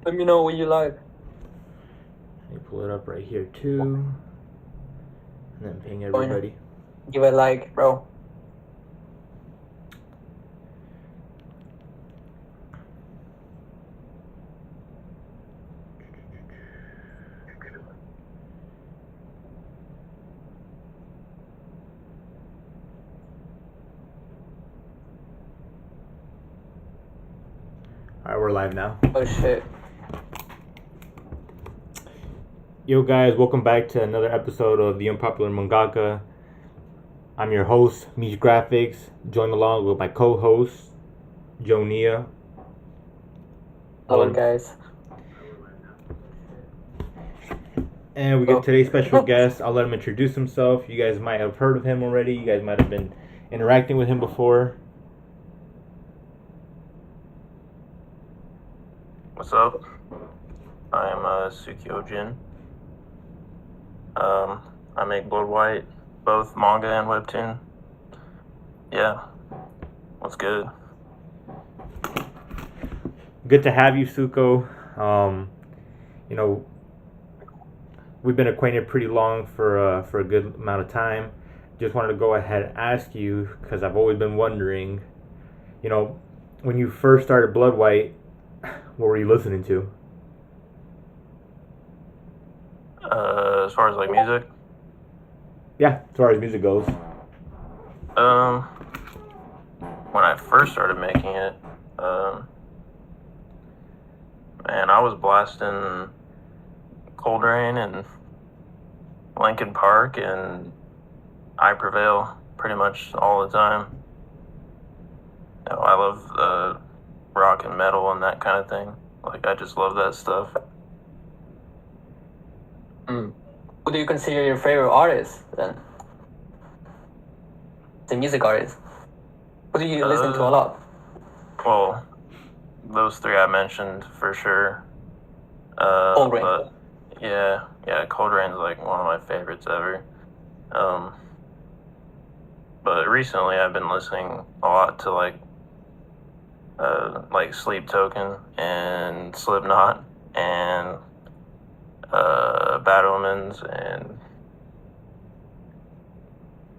Let me know when you like. Let me pull it up right here too, and then ping Join. everybody. Give a like, bro. Alright, we're live now. Oh shit. Yo guys, welcome back to another episode of the Unpopular Mangaka. I'm your host, Meechgraphics, joined along with my co-host, Jonia. Hello guys. And we got today's special guest. I'll let him introduce himself. You guys might have heard of him already. You guys might have been interacting with him before. What's up? I'm Tsukyojin. I make Blood White, both manga and webtoon. Yeah, what's good? Good to have you, Suko. We've been acquainted pretty long for a good amount of time. Just wanted to go ahead and ask you, because I've always been wondering, when you first started Blood White, what were you listening to? As far as like music, Yeah, as far as music goes. when I first started making it, man, I was blasting Cold Rain and Linkin Park and I Prevail pretty much all the time. I love rock and metal and that kind of thing. Like, I just love that stuff. Who do you consider your favorite artist then? The music artist. Who do you listen to a lot? Well, those three I mentioned for sure. Cold Rain. But yeah, Cold Rain's like one of my favorites ever. But recently I've been listening a lot to like Sleep Token and Slipknot and Bad Omens and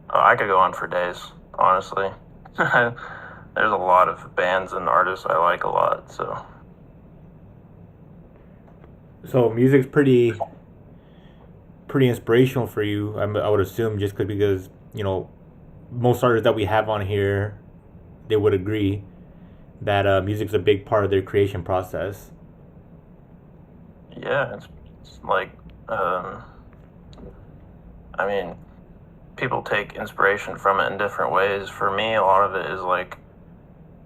I could go on for days, honestly. There's a lot of bands and artists I like a lot, so. So music's pretty inspirational for you, I would assume, just because most artists that we have on here, they would agree that music's a big part of their creation process. Yeah, it's like, I mean, people take inspiration from it in different ways. For me, a lot of it is like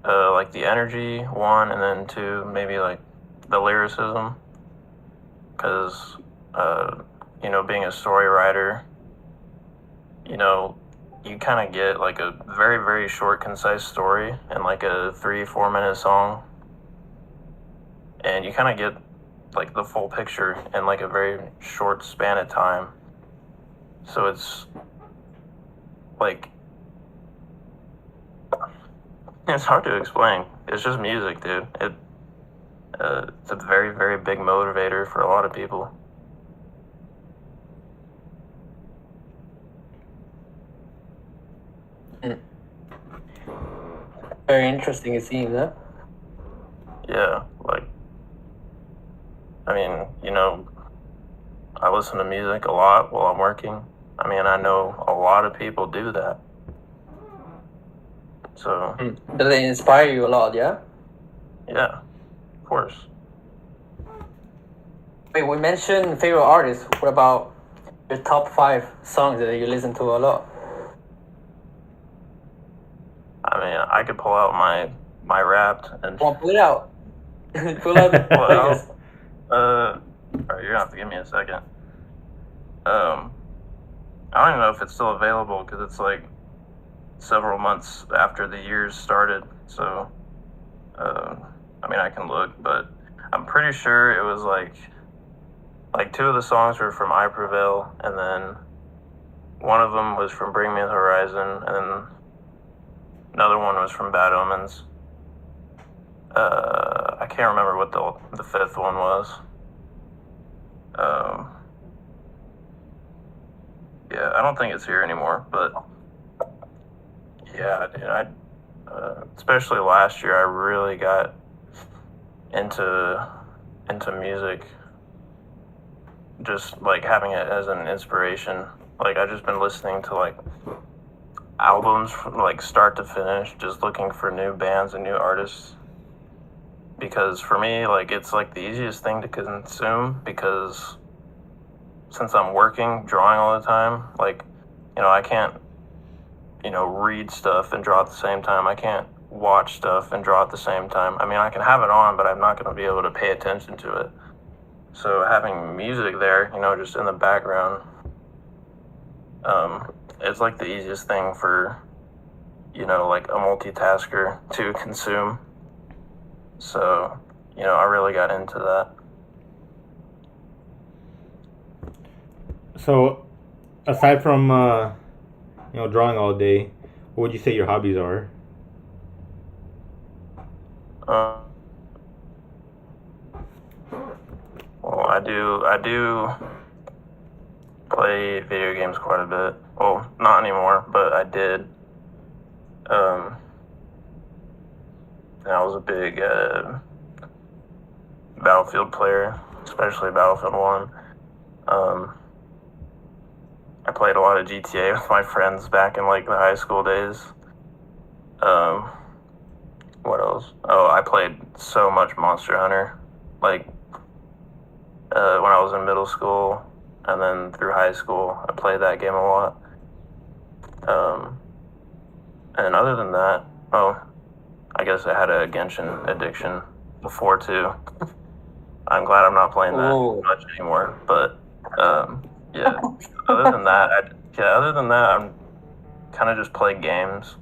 the energy, one, and then two, maybe like the lyricism. Because, being a story writer, you kind of get like a very, very short, concise story in like a 3-4 minute song. And you kind of get like the full picture in like a very short span of time. So it's like, it's hard to explain. It's just music, dude. It's a very, very big motivator for a lot of people. Very interesting it seems, huh? Yeah, like, I mean, I listen to music a lot while I'm working. I mean, I know a lot of people do that. So, Do they inspire you a lot, yeah? yeah, of course. Wait, we mentioned favorite artists. What about your top 5 songs that you listen to a lot? I mean, I could pull out my Wrapped and Come on, pull it out. Pull out the pull it out. playlist. Alright, you're gonna have to give me a second. I don't even know if it's still available because it's like several months after the years started. So, I mean, I can look, but I'm pretty sure it was like 2 of the songs were from I Prevail, and then one of them was from Bring Me the Horizon, and then another one was from Bad Omens. I can't remember what the fifth one was. Yeah, I don't think it's here anymore, but yeah, dude, especially last year, I really got into music, just like having it as an inspiration. Like I just been listening to like albums from like start to finish, just looking for new bands and new artists. Because for me, like it's like the easiest thing to consume because since I'm working, drawing all the time, like, I can't, read stuff and draw at the same time. I can't watch stuff and draw at the same time. I mean, I can have it on, but I'm not going to be able to pay attention to it. So having music there, just in the background, it's like the easiest thing for, like a multitasker to consume. So, I really got into that. So, aside from drawing all day, what would you say your hobbies are? Well, I do play video games quite a bit. Well, not anymore, but I did. I was a big Battlefield player, especially Battlefield 1. I played a lot of GTA with my friends back in like the high school days. What else? Oh, I played so much Monster Hunter, like when I was in middle school, and then through high school, I played that game a lot. And other than that, I guess I had a Genshin addiction before too. I'm glad I'm not playing that much anymore, but yeah. Other than that, I'm kind of just play games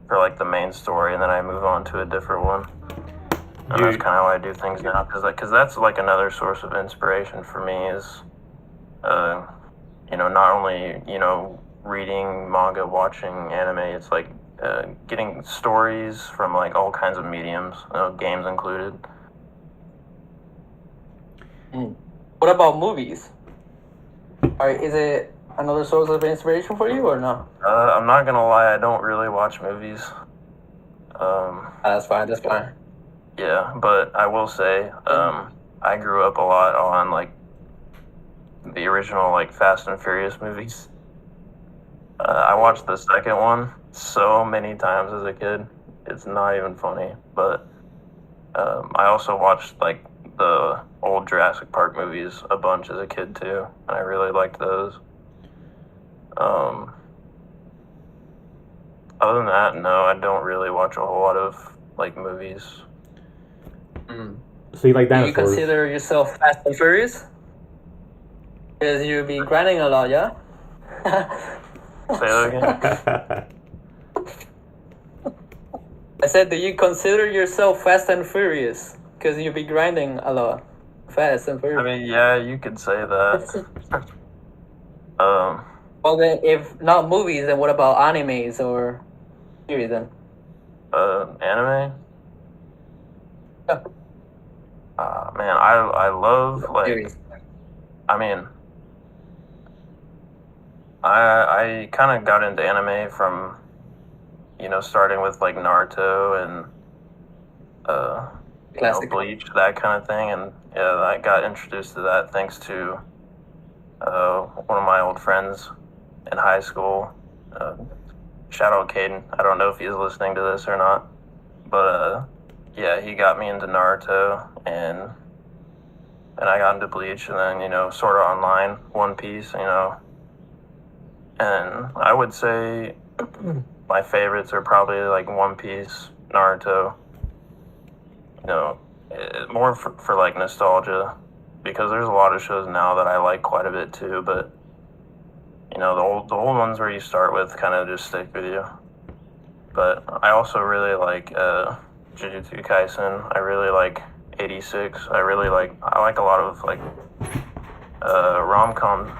for like the main story, and then I move on to a different one. And that's kind of how I do things now, because that's like another source of inspiration for me is, not only reading manga, watching anime. It's like getting stories from like all kinds of mediums, games included. What about movies? Is it another source of inspiration for you or no? I'm not gonna lie, I don't really watch movies. That's fine. Yeah, but I will say, I grew up a lot on like the original like Fast and Furious movies. I watched the second one so many times as a kid. It's not even funny. But I also watched like the old Jurassic Park movies a bunch as a kid too, and I really liked those. Other than that, no, I don't really watch a whole lot of like movies. So you like Do dinosaurs? you consider yourself Fast and Furious? Because you be grinding a lot, yeah? Say that again? I said, do you consider yourself Fast and Furious? Because you be grinding a lot. Fast and Furious. I mean, yeah, you could say that. Well, then, if not movies, then what about animes or series then? Anime? Yeah. Man, I love like. Series. I mean, I kind of got into anime from, starting with like Naruto and Classic. Bleach, that kind of thing, and yeah, I got introduced to that thanks to one of my old friends in high school. Shout out Caden. I don't know if he's listening to this or not, but yeah, he got me into Naruto, and I got into Bleach, and then Sword Art Online, One Piece, and I would say my favorites are probably like One Piece, Naruto. More for like nostalgia, because there's a lot of shows now that I like quite a bit too, but the old ones where you start with kind of just stick with you. But I also really like Jujutsu Kaisen. I really like 86. I like a lot of like rom-com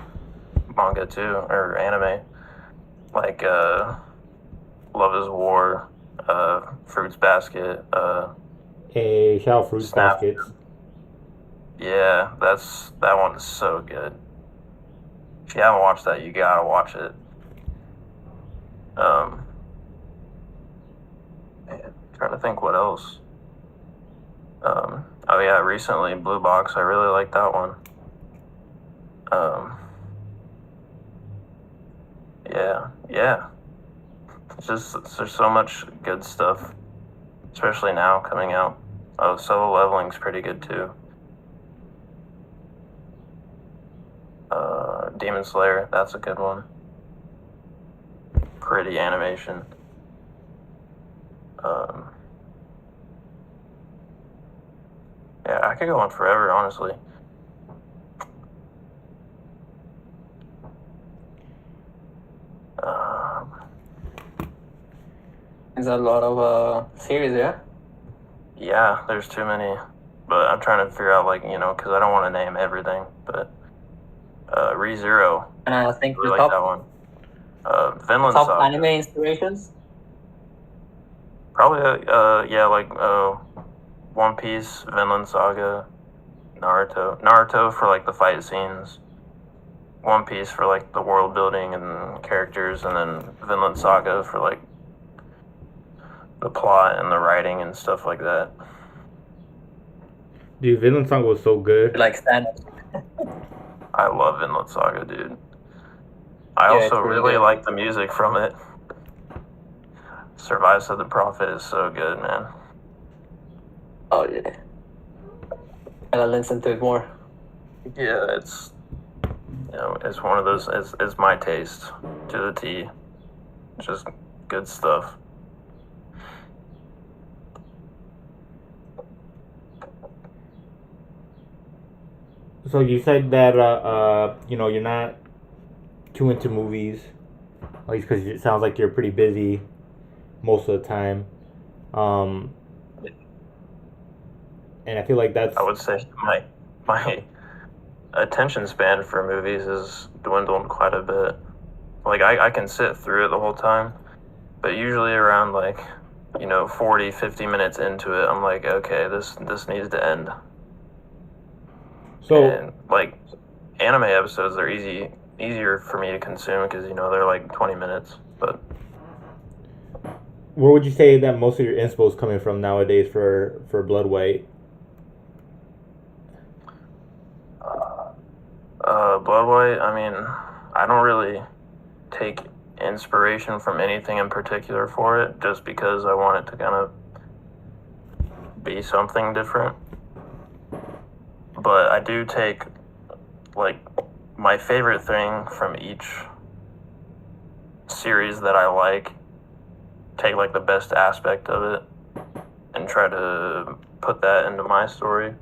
manga too, or anime, like Love is War, Fruits Basket, A Shell Fruits Snap. Baskets. Yeah, that one is so good. If you haven't watched that, you gotta watch it. Man, trying to think what else. Oh yeah, recently Blue Box. I really like that one. Yeah. It's just there's so much good stuff, especially now coming out. Oh, Solo Leveling's pretty good too. Demon Slayer, that's a good one. Pretty animation. Yeah, I could go on forever, honestly. There's a lot of series, yeah? Yeah, there's too many. But I'm trying to figure out, because I don't want to name everything. But ReZero, And I think really the like that top, one. Vinland top Saga. anime inspirations. Probably, One Piece, Vinland Saga, Naruto. Naruto for, the fight scenes. One Piece for, the world building and characters. And then Vinland Saga for, the plot and the writing and stuff like that. Dude, Vinland Saga was so good. Like stand up. I love Vinland Saga, dude. I Yeah, also it's really really good. like the music from it. Survives of the Prophet is so good, man. Oh yeah. And I listen to it more. Yeah, it's one of those. It's my taste to the T. Just good stuff. So you said that you're not too into movies, at least because it sounds like you're pretty busy most of the time. And I feel like that's I would say my attention span for movies has dwindled quite a bit. I can sit through it the whole time, but usually around 40, 50 minutes into it, I'm like, okay, this needs to end. so. And anime episodes are easier for me to consume because they're 20 minutes. But Where would you say that most of your inspo is coming from nowadays for Blood White? Blood White, I mean, I don't really take inspiration from anything in particular for it, just because I want it to kind of be something different. But I do take my favorite thing from each series that I take the best aspect of it and try to put that into my story.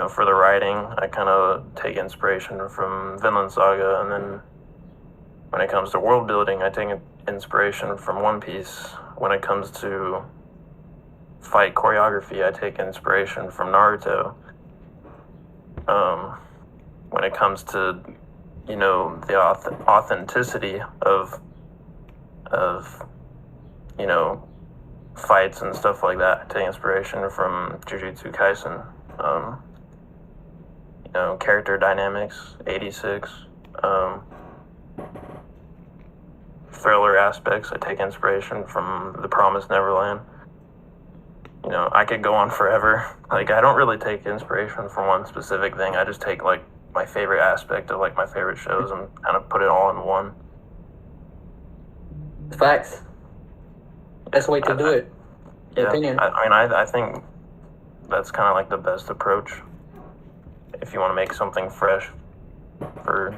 For the writing, I kind of take inspiration from Vinland Saga, and then when it comes to world building, I take inspiration from One Piece. When it comes to fight choreography, I take inspiration from Naruto. When it comes to the authenticity of fights and stuff like that, I take inspiration from Jujutsu Kaisen. Character dynamics, 86. Thriller aspects, I take inspiration from The Promised Neverland. I could go on forever. I don't really take inspiration from one specific thing. I just take my favorite aspect of my favorite shows and kind of put it all in one. Facts. Best way to do it. Yeah, Opinion. I think that's kind of the best approach if you want to make something fresh for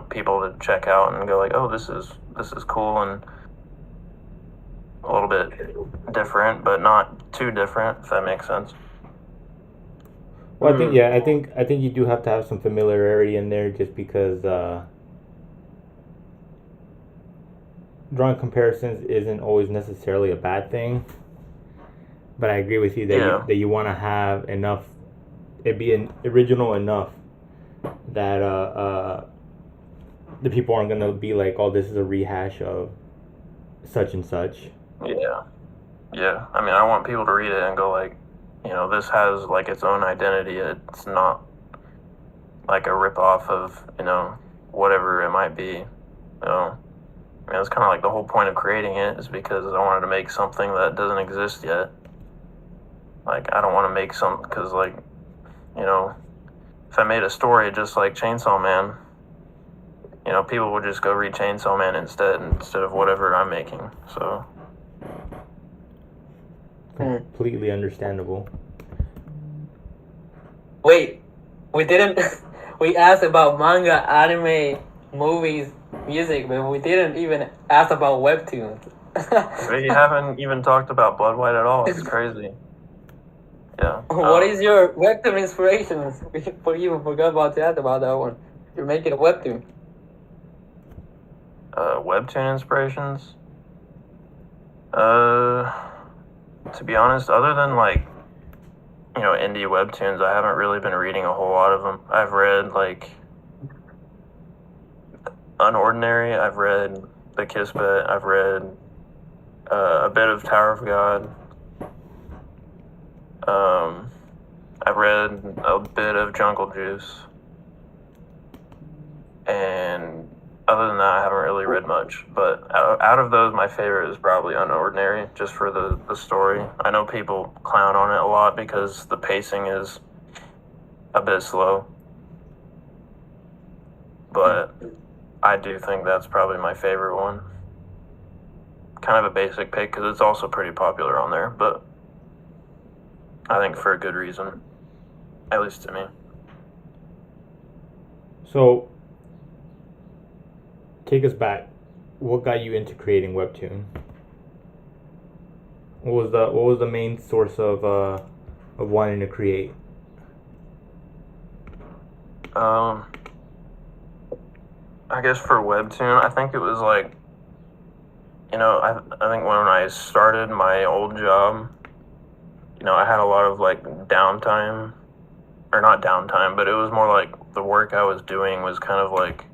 people to check out and go oh, this is cool and a little bit different, but not too different, if that makes sense. Well, I think you do have to have some familiarity in there, just because drawing comparisons isn't always necessarily a bad thing. But I agree with you that you want to have enough, it be original enough that the people aren't gonna be oh, this is a rehash of such and such. Yeah. yeah, I mean, I want people to read it and go like, this has like its own identity. It's not like a rip-off of, whatever it might be. I mean, that's kind of like the whole point of creating it, is because I wanted to make something that doesn't exist yet. Like, I don't want to make something, because, like, if I made a story just like Chainsaw Man, people would just go read Chainsaw Man instead of whatever I'm making. So, Completely understandable. Wait, we didn't. We asked about manga, anime, movies, music, but we didn't even ask about webtoons. but you haven't even talked about Blood White at all. It's crazy. Yeah. What is your webtoon inspirations? We even forgot about to ask about that one. You're making a webtoon. Webtoon inspirations? To be honest, other than like, indie webtoons, I haven't really been reading a whole lot of them. I've read like Unordinary, I've read The Kismet, I've read a bit of Tower of God. I've read a bit of Jungle Juice. And other than that, I haven't really read much. But out of those, my favorite is probably Unordinary, just for the story. I know people clown on it a lot because the pacing is a bit slow. But I do think that's probably my favorite one. Kind of a basic pick because it's also pretty popular on there, but I think for a good reason, at least to me. So, take us back. What got you into creating webtoon? What was the main source of wanting to create? I guess for webtoon, I think it was like, I think when I started my old job, I had a lot of like downtime, or not downtime, but it was more like the work I was doing was kind of like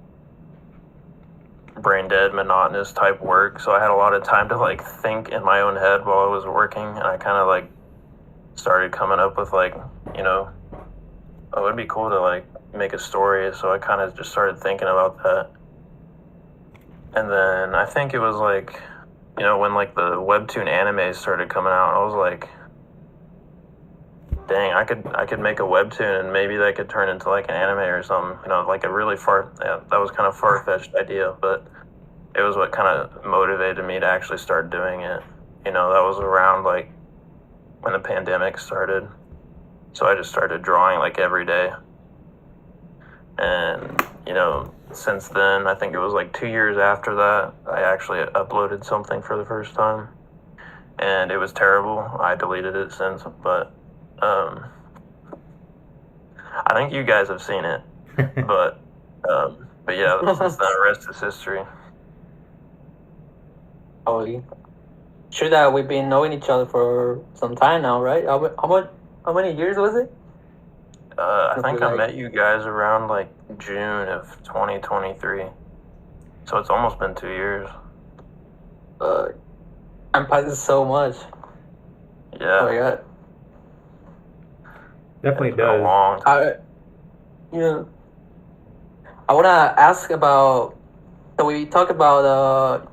brain dead, monotonous type work. So I had a lot of time to like think in my own head while I was working, and I kind of like started coming up with like, oh, it'd be cool to like make a story. So I kind of just started thinking about that. And then I think it was like, when like the webtoon animes started coming out, I was like, dang, I could make a webtoon and maybe that could turn into like an anime or something. Like a really that was kind of far-fetched idea, but it was what kind of motivated me to actually start doing it. That was around like when the pandemic started. So I just started drawing like every day. And, since then, I think it was like 2 years after that, I actually uploaded something for the first time. And it was terrible. I deleted it since, but I think you guys have seen it. But yeah, since then, the rest is history. Oh, sure that we've been knowing each other for some time now, right? How many years was it? I think I met you guys around like June of 2023. So it's almost been 2 years. Time passes so much. Yeah. Oh my god. Definitely It's been a does. long time. I want to ask about. So we talked about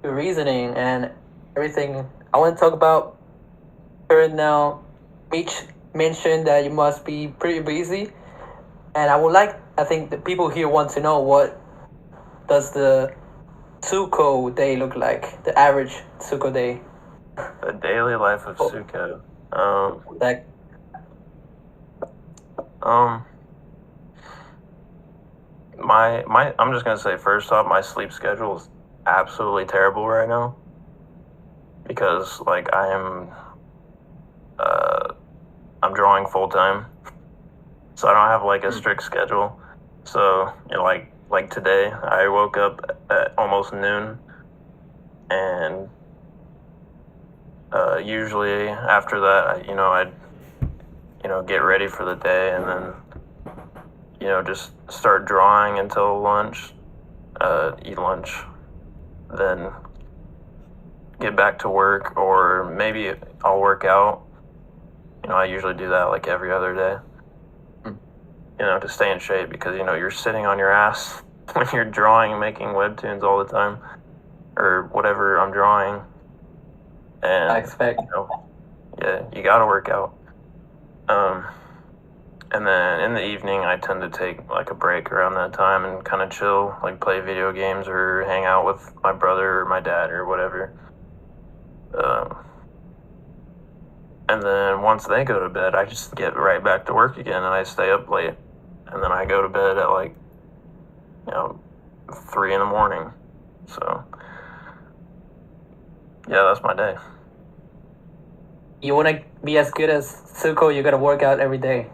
your reasoning and everything. I want to talk about right now. Meech mentioned that you must be pretty busy, and I think the people here want to know, what does the Tsuko day look like? The average Tsuko day. The daily life of Tsuko. Like, I'm just gonna say first off, my sleep schedule is absolutely terrible right now because like I'm drawing full time, so I don't have like a strict schedule. So like today, I woke up at almost noon, and usually after that, I'd get ready for the day, and then just start drawing until lunch, eat lunch, then get back to work, or maybe I'll work out. I usually do that like every other day. To stay in shape, because you're sitting on your ass when you're drawing and making webtoons all the time, or whatever I'm drawing. And I expect. You gotta work out. And then in the evening, I tend to take like a break around that time and kind of chill, like play video games or hang out with my brother or my dad or whatever. And then once they go to bed, I just get right back to work again, and I stay up late. And then I go to bed at like, 3 in the morning. So, yeah, that's my day. You want to be as good as Tsuko, you got to work out every day.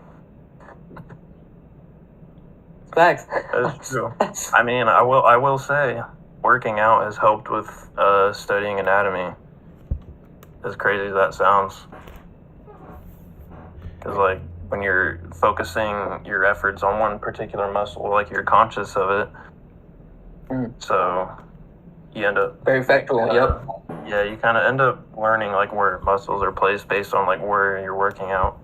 Facts. That's true. I mean, I will say, working out has helped with studying anatomy. As crazy as that sounds. Because, like, when you're focusing your efforts on one particular muscle, like, you're conscious of it. So, you end up... Very factual, yep. Yeah, you kind of end up learning, like, where muscles are placed based on, like, where you're working out.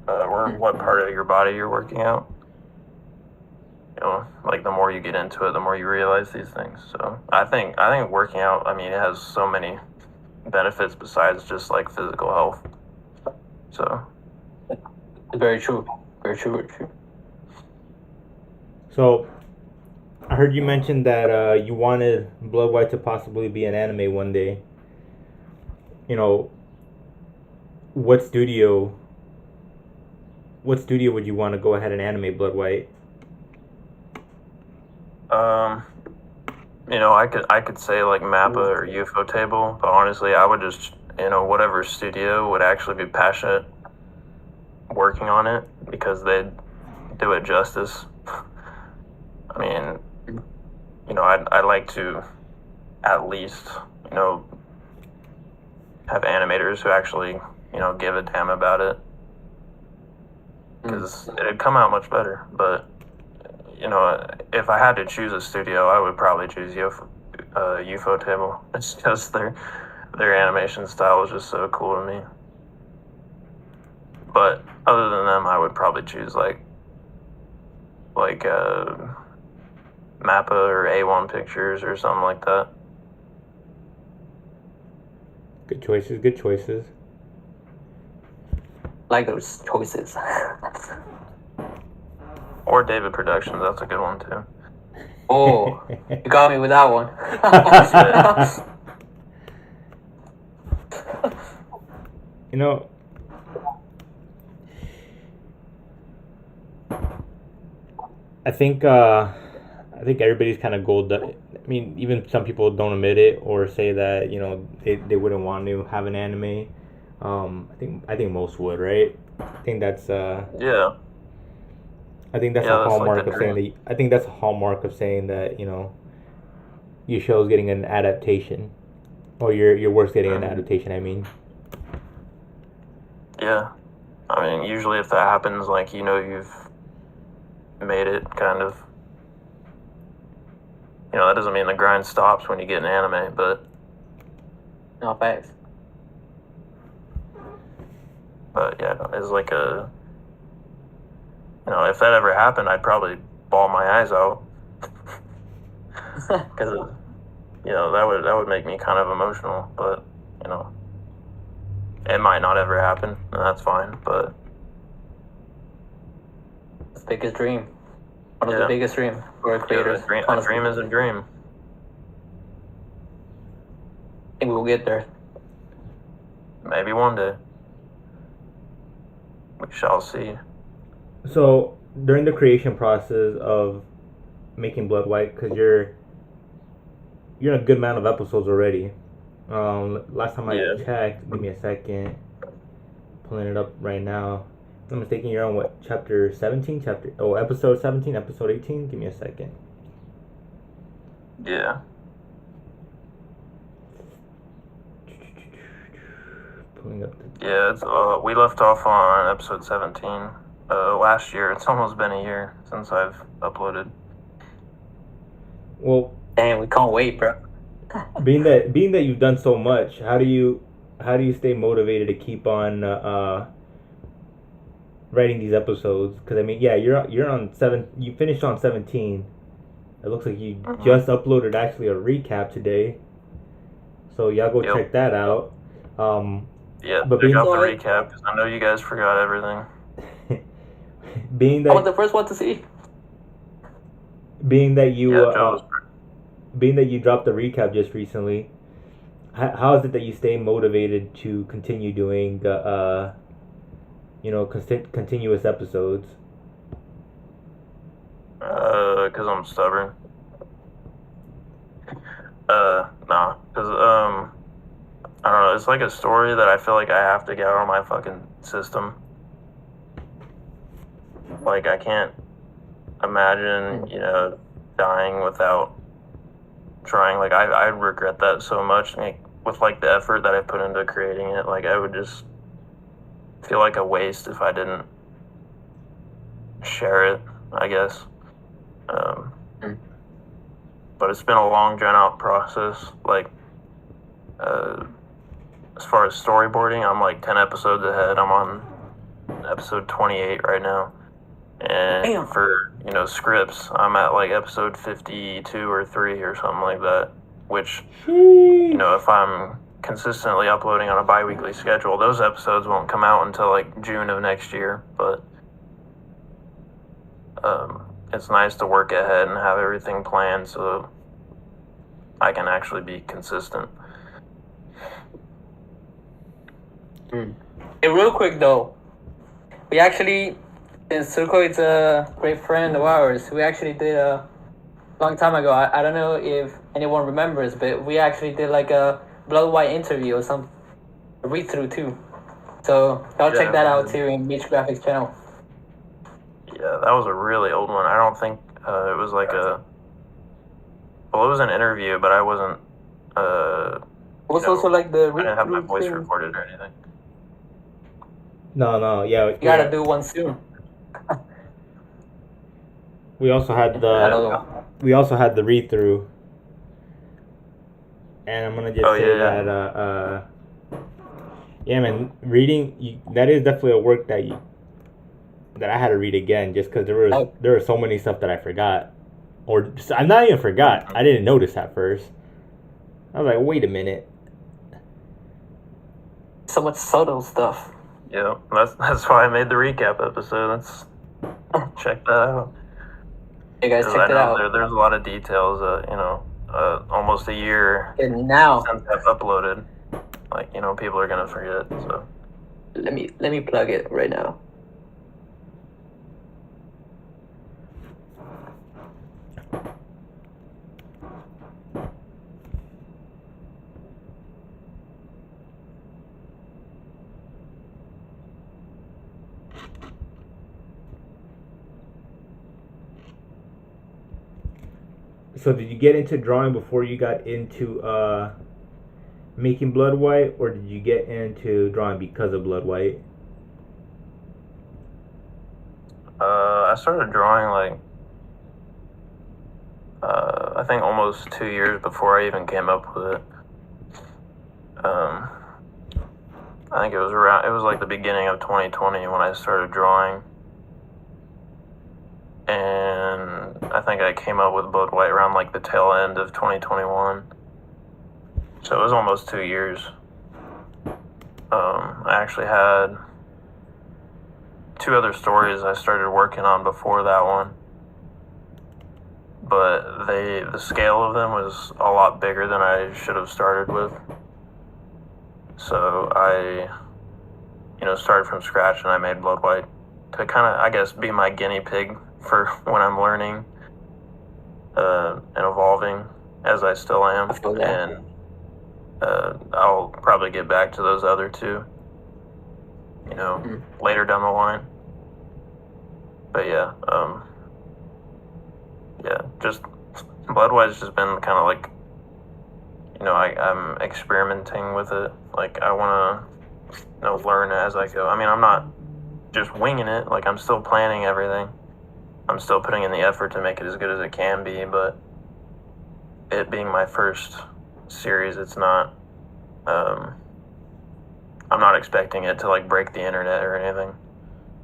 Or what part of your body you're working out. Like, the more you get into it, the more you realize these things. So, I think working out, I mean, it has so many benefits besides just, like, physical health. So... Very true. Very true. Very true. So, I heard you mention that you wanted Blood White to possibly be an anime one day. What studio would you want to go ahead and anime Blood White? I could say like Mappa or UFO Table, but honestly, I would just, whatever studio would actually be passionate working on it, because they'd do it justice. I mean, I'd like to at least, have animators who actually, give a damn about it, because it'd come out much better. But, if I had to choose a studio, I would probably choose UFO Table. It's just their animation style is just so cool to me. But other than them, I would probably choose like Mappa or A1 Pictures or something like that. Good choices. Like those choices. Or David Productions, that's a good one too. Oh, you got me with that one. I think everybody's kind of gold. I mean, even some people don't admit it or say that they wouldn't want to have an anime. I think most would, right? I think that's yeah. I think that's a hallmark of saying that. I think that's a hallmark of saying that your show's getting an adaptation, or your work's getting an adaptation. I mean. Yeah, I mean, usually if that happens, like you've made it, kind of. That doesn't mean the grind stops when you get an anime, but. No, facts. But yeah, it's like a. If that ever happened, I'd probably bawl my eyes out. Because, that would make me kind of emotional. But, it might not ever happen, and that's fine. But it's the biggest dream. One of the biggest dreams for creators. A dream is a dream. I think we'll get there. Maybe one day. We shall see. So, during the creation process of making Blood White, because you're in a good amount of episodes already. Last time I checked, give me a second. Pulling it up right now. If I'm mistaken, you're on what, chapter 17? Episode 17, episode 18? Give me a second. Yeah. Pulling up it's we left off on episode 17 last year. It's almost been a year since I've uploaded. Well, dang, we can't wait, bro. being that you've done so much, how do you stay motivated to keep on writing these episodes? Because I mean, yeah, you're on 7. You finished on 17. It looks like you just uploaded actually a recap today. So y'all go check that out. Yeah, but check out the recap because I know you guys forgot everything. I was the first one to see. Being that you dropped the recap just recently, how is it that you stay motivated to continue doing continuous episodes? Because I'm stubborn. Nah, because I don't know. It's like a story that I feel like I have to get out of my fucking system. Like I can't imagine, dying without trying. Like I regret that so much. Like with like the effort that I put into creating it, like I would just feel like a waste if I didn't share it, I guess. But it's been a long, drawn-out process. Like, as far as storyboarding, I'm like 10 episodes ahead. I'm on episode 28 right now. And for, scripts, I'm at like episode 52 or 3 or something like that. Which, if I'm consistently uploading on a bi-weekly schedule, those episodes won't come out until like June of next year. But it's nice to work ahead and have everything planned so I can actually be consistent. Hey, real quick though, we actually, since Tsuko is a great friend of ours, we actually did a long time ago. I don't know if anyone remembers, but we actually did like a Blood White interview or some read through too. So y'all check that out too in Meechgraphics channel. Yeah, that was a really old one. I don't think it was like it was an interview, but I wasn't. It was also like the. I didn't have my voice recorded or anything. No, yeah. You gotta do one soon. We also had the read through, and I'm gonna just say that yeah, man, reading that is definitely a work that I had to read again just because there was so many stuff that I forgot, or I'm not even forgot. I didn't notice at first. I was like, wait a minute. So much subtle stuff. Yeah, that's why I made the recap episode. Check that out. Hey guys, check that out. There's a lot of details. Almost a year now since I've uploaded. Like people are gonna forget. So let me plug it right now. So did you get into drawing before you got into making Blood White, or did you get into drawing because of Blood White? I started drawing I think almost 2 years before I even came up with it. I think it was like the beginning of 2020 when I started drawing. And I think I came up with Blood White around like the tail end of 2021. So it was almost 2 years. I actually had 2 other stories I started working on before that one. But the scale of them was a lot bigger than I should have started with. So I, started from scratch and I made Blood White to kind of, I guess, be my guinea pig for when I'm learning and evolving as I still am. And I'll probably get back to those other 2, later down the line. But yeah, just Blood White's just been kind of like, I'm experimenting with it. Like I want to, learn as I go. I mean, I'm not just winging it. Like I'm still planning everything. I'm still putting in the effort to make it as good as it can be, but it being my first series. It's not. I'm not expecting it to like break the internet or anything.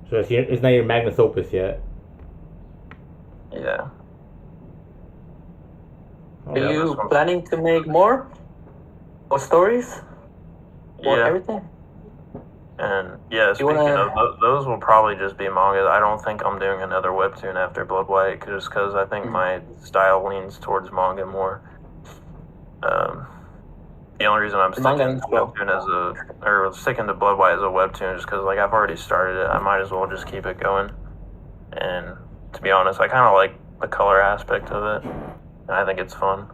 So it's not your magnus opus yet. Yeah. Are you planning to make more stories? Or everything? And yeah, speaking of those, will probably just be manga. I don't think I'm doing another webtoon after Blood White, just because I think my style leans towards manga more. The only reason I'm sticking to webtoon sticking to Blood White as a webtoon is because like I've already started it. I might as well just keep it going. And to be honest, I kind of like the color aspect of it, and I think it's fun.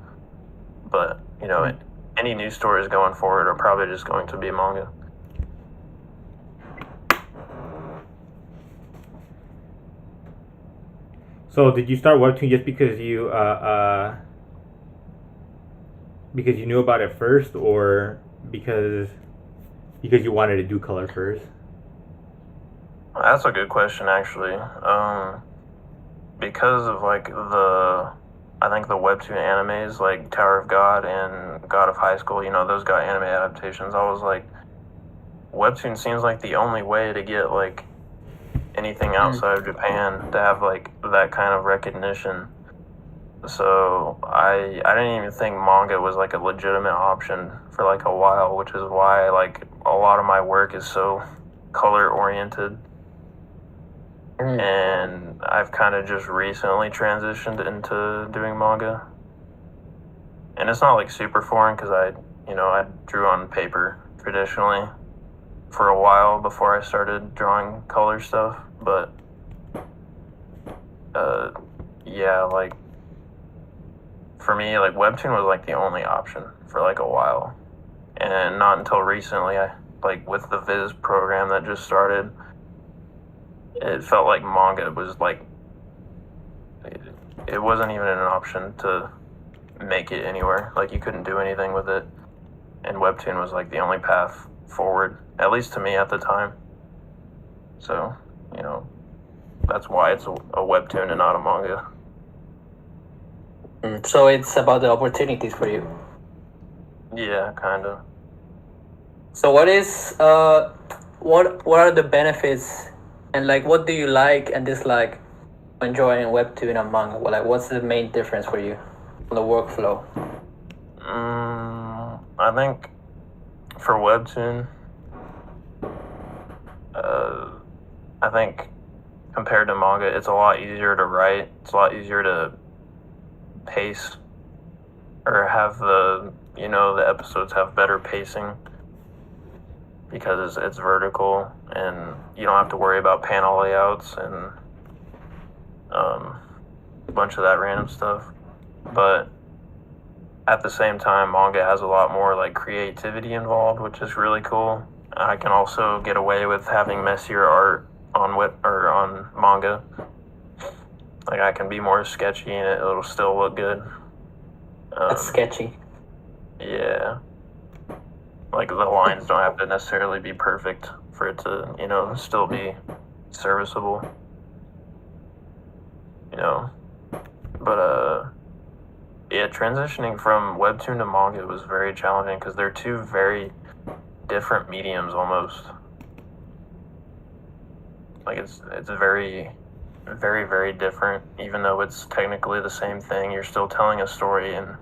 But you know, any new stories going forward are probably just going to be manga. So did you start webtoon just because you knew about it first, or because you wanted to do color first? That's a good question, actually. Because of like I think the webtoon animes like Tower of God and God of High School, you know, those got anime adaptations. I was like, webtoon seems like the only way to get like anything outside of Japan to have like that kind of recognition. So I didn't even think manga was like a legitimate option for like a while, which is why like a lot of my work is so color oriented. And I've kind of just recently transitioned into doing manga. And it's not like super foreign because I drew on paper traditionally for a while before I started drawing color stuff. But yeah, like for me, like webtoon was like the only option for like a while. And not until recently, I like with the Viz program that just started, it felt like manga was like, it wasn't even an option to make it anywhere. Like you couldn't do anything with it. And webtoon was like the only path forward, at least to me at the time. So, you know, that's why it's a webtoon and not a manga. So it's about the opportunities for you. Yeah, kind of. So what are the benefits, and like what do you like and dislike when drawing webtoon and manga? Well, like what's the main difference for you on the workflow? I think for webtoon, I think compared to manga, it's a lot easier to write. It's a lot easier to pace or have the episodes have better pacing because it's vertical and you don't have to worry about panel layouts and a bunch of that random stuff. But at the same time, manga has a lot more like creativity involved, which is really cool. I can also get away with having messier art on manga. Like I can be more sketchy and it'll still look good. That's sketchy. Yeah. Like the lines don't have to necessarily be perfect for it to, still be serviceable. But yeah, transitioning from webtoon to manga was very challenging because they're two very different mediums almost. Like it's very, very, very different. Even though it's technically the same thing, you're still telling a story in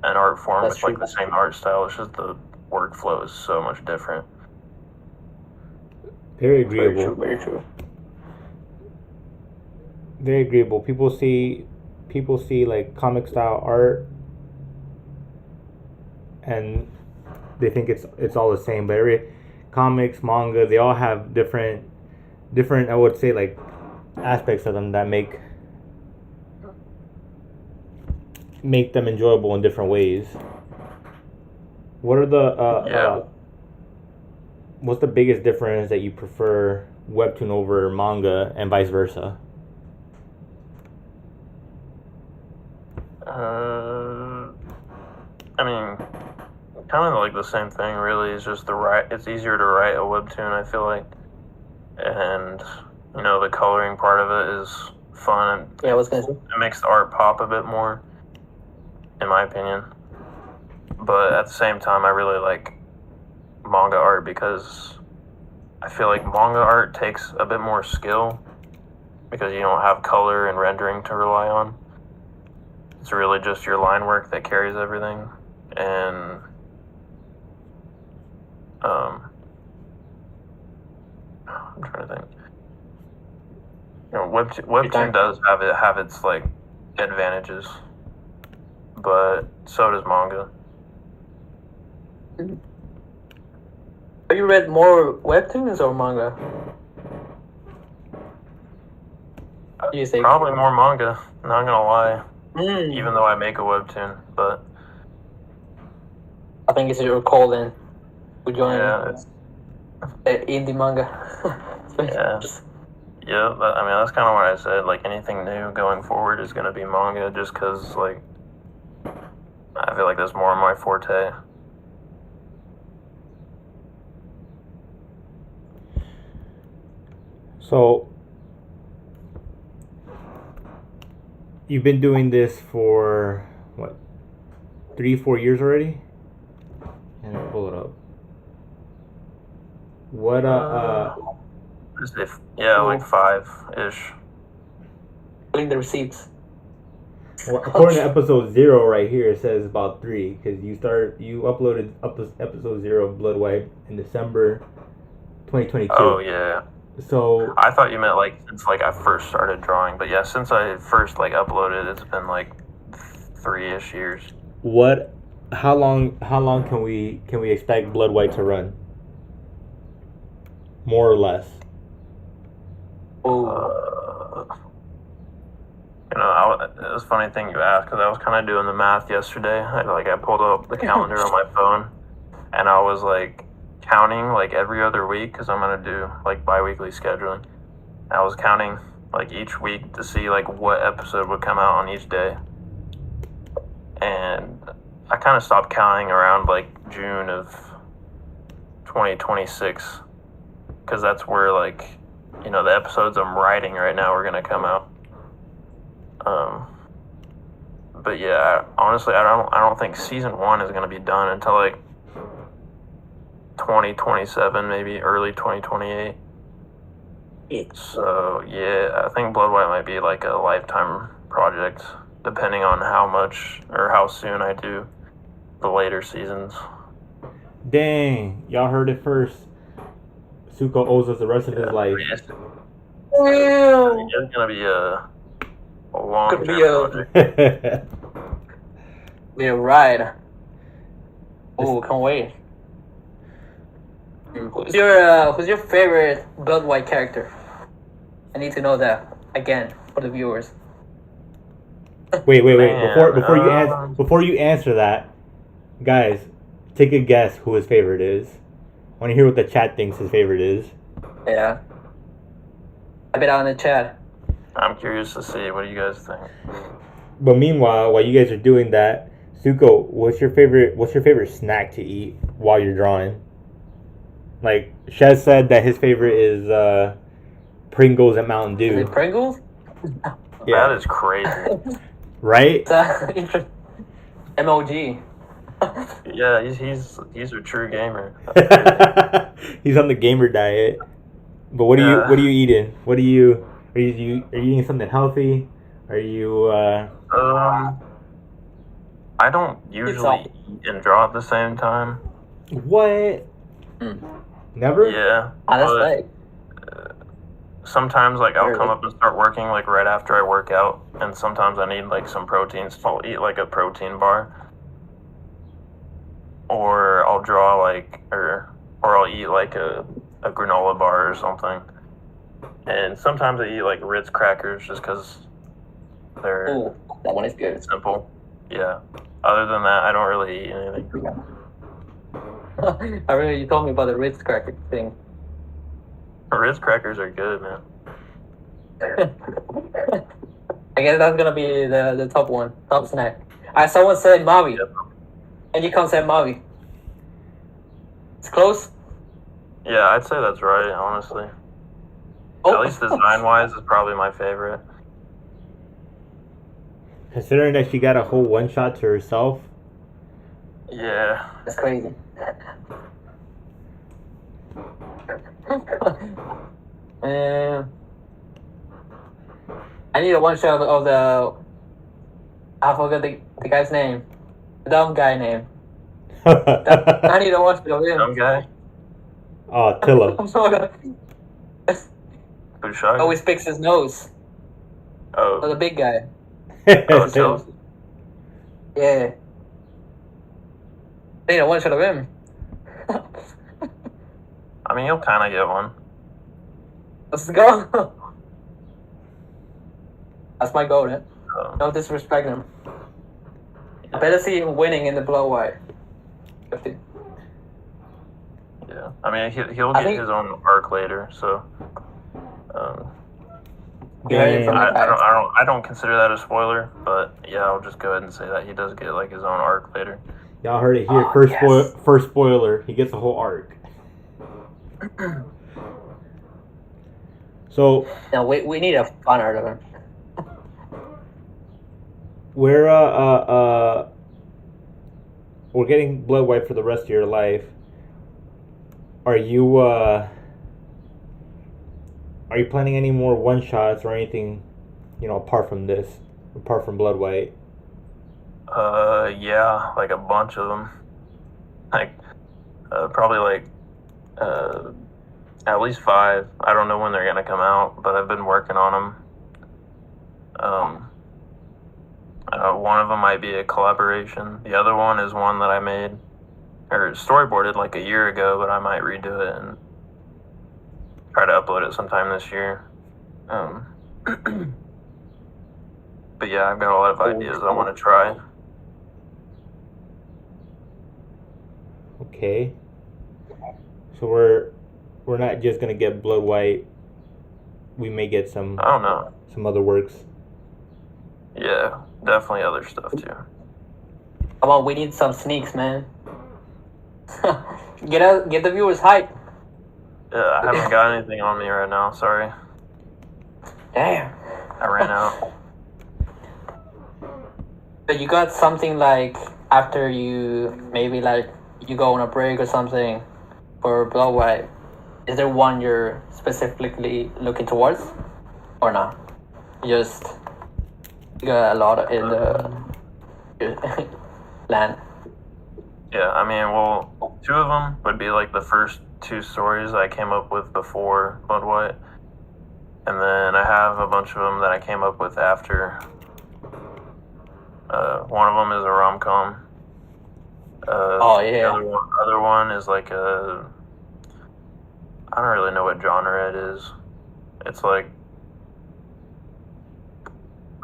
an art form with like the same art style. It's just the workflow is so much different. Very agreeable. Very true. Very agreeable. People see like comic style art and they think it's all the same, but every comics, manga, they all have different I would say like aspects of them that make them enjoyable in different ways. What are the what's the biggest difference that you prefer webtoon over manga and vice versa? I mean, kind of like the same thing, really. It's just it's easier to write a webtoon, I feel like. And, the coloring part of it is fun. Yeah, I was gonna say. It makes the art pop a bit more, in my opinion. but at the same time, I really like manga art because I feel like manga art takes a bit more skill because you don't have color and rendering to rely on. It's really just your line work that carries everything, and I'm trying to think. Webtoon does have its like advantages, but so does manga. Have you read more webtoons or manga? What do you think? Probably more manga. Not gonna lie. Mm. Even though I make a webtoon, but I think it's your calling to join yeah, indie manga. yeah. Yeah, I mean, that's kind of what I said. Like, anything new going forward is going to be manga just because, like, I feel like that's more my forte. So, you've been doing this for, what, 3-4 years already? And I'll pull it up. What, yeah, like 5-ish. Putting the receipts. Well, according to episode 0 right here, it says about 3 because you uploaded episode 0 of Blood White in December 2022. Oh, yeah. So I thought you meant, like, since, like, I first started drawing. But, yeah, since I first, like, uploaded, it's been, like, 3-ish years. How long can we expect Blood White to run? More or less. It was a funny thing you asked because I was kind of doing the math yesterday. I pulled up the calendar on my phone, and I was like counting like every other week because I'm gonna do like bi-weekly scheduling. I was counting like each week to see like what episode would come out on each day, and I kind of stopped counting around like June of 2026 because that's where like the episodes I'm writing right now are gonna come out. But yeah, honestly, I don't think season 1 is gonna be done until like 2027, maybe early 2028. So yeah, I think Blood White might be like a lifetime project, depending on how much or how soon I do the later seasons. Dang, y'all heard it first. Tsuko owes us the rest of his life. It's gonna be a long project. Be a ride. Oh, can't wait. Who's your favorite Blood White character? I need to know that again for the viewers. Wait. Man, Before you answer that, guys, take a guess who his favorite is. I want to hear what the chat thinks his favorite is. Yeah. Type it out in the chat. I'm curious to see. What do you guys think? But meanwhile, while you guys are doing that, Tsuko, what's your favorite snack to eat while you're drawing? Like Shez said that his favorite is Pringles and Mountain Dew. Is it Pringles? Yeah. That is crazy. Right? MOG. Yeah, he's a true gamer. He's on the gamer diet. But what are you eating? Are you eating something healthy? Are you I don't usually eat and draw at the same time. What? Never? Yeah. That's right. Sometimes like I'll come up and start working like right after I work out, and sometimes I need like some protein, so I'll eat like a protein bar. Or I'll draw like or I'll eat like a granola bar or something. And sometimes I eat like Ritz crackers just because they're that one is good. simple. Yeah. Other than that, I don't really eat anything. You told me about the Ritz cracker thing. Ritz crackers are good, man. I guess that's gonna be the top snack. Someone said Mavi. Yep. And you can't say Mavi. It's close? Yeah, I'd say that's right, honestly. At least design-wise is probably my favorite. Considering that she got a whole one-shot to herself, Yeah. That's crazy. I need a one shot of the. I forgot the guy's name. The dumb guy name. I need a one shot of him. Young guy. Oh, Tilla. I'm sorry. Bushag. Always picks his nose. Oh. Oh, the big guy. Oh, Tilla. Yeah. I need a one shot of him. I mean, you'll kind of get one. Let's go. That's my goal, man. Don't disrespect him. I better see him winning in the blow white. Yeah, I mean, he'll I get think- his own arc later, so. You heard it from the guy. I don't consider that a spoiler, but yeah, I'll just go ahead and say that he does get like his own arc later. Y'all heard it here. Oh, First yes. first spoiler. He gets the whole arc. So No, we need a fun art of him. we're getting blood white for the rest of your life. Are you planning any more one shots or anything, apart from this, apart from blood white? Yeah, like a bunch of them. Like, probably like, at least 5. I don't know when they're gonna come out, but I've been working on them. One of them might be a collaboration. The other one is one that I made or storyboarded like a year ago, but I might redo it and try to upload it sometime this year. But yeah, I've got a lot of ideas I want to try. Okay. So we're not just gonna get blood white. We may get some I don't know. some other works. Yeah, definitely other stuff too. Come on, we need some sneaks, man. Get the viewers hype. Yeah, I haven't got anything on me right now. Sorry, Damn. I ran out. But you got something like after you maybe like you go on a break or something for blow white. Is there one you're specifically looking towards, or not? You got a lot in the land. Yeah, I mean, well, 2 of them would be like the first 2 stories I came up with before Blood White, and then I have a bunch of them that I came up with after. One of them is a rom-com. Oh, yeah. The other one is like a. I don't really know what genre it is. It's like.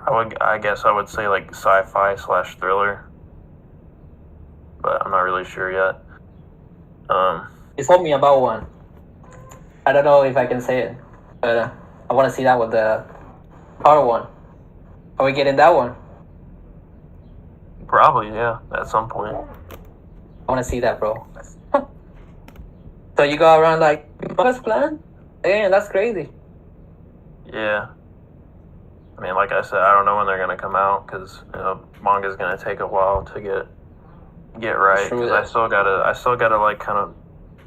I guess I would say like sci-fi / thriller, but I'm not really sure yet. You told me about one. I don't know if I can say it, but I want to see that with the horror one. Are we getting that one? Probably, yeah, at some point. I want to see that, bro. So you go around like first plan? Damn, that's crazy. Yeah. I mean, like I said, I don't know when they're gonna come out because manga's gonna take a while to get right. True Because that. I still gotta like kind of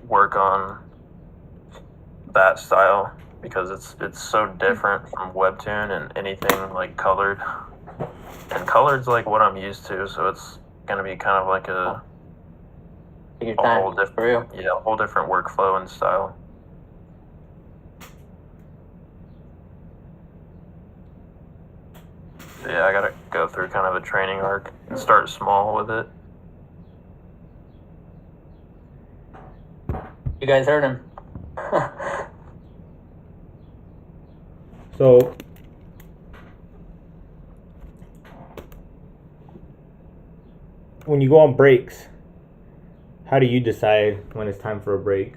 work on that style because it's so different from webtoon and anything like colored. And colored's like what I'm used to, so it's gonna be kind of like Take your a time, whole different, for real. yeah, a whole different workflow and style. So yeah, I gotta go through kind of a training arc and start small with it. You guys heard him. So when you go on breaks, how do you decide when it's time for a break?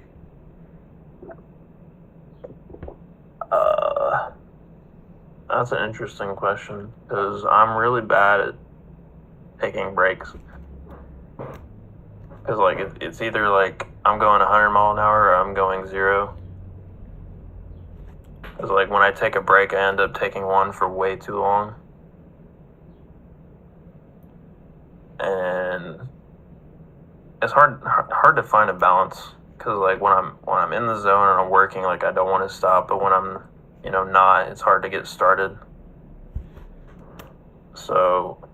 That's an interesting question because I'm really bad at taking breaks. Because like it's either like I'm going 100 mile an hour or I'm going 0. Because like when I take a break, I end up taking one for way too long. And it's hard to find a balance, because like when I'm in the zone and I'm working, like I don't want to stop, but when I'm not, it's hard to get started. So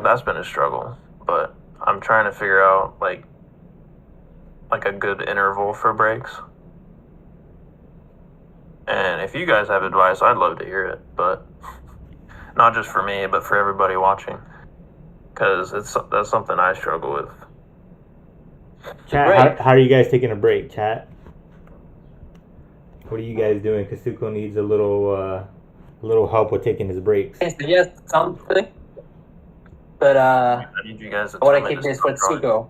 that's been a struggle, but I'm trying to figure out like a good interval for breaks. And if you guys have advice, I'd love to hear it, but not just for me, but for everybody watching, because that's something I struggle with. Chat, how are you guys taking a break, chat? What are you guys doing? Because Tsuko needs a little help with taking his breaks. Yes, something. But I need you guys to I want to keep this for Tsuko.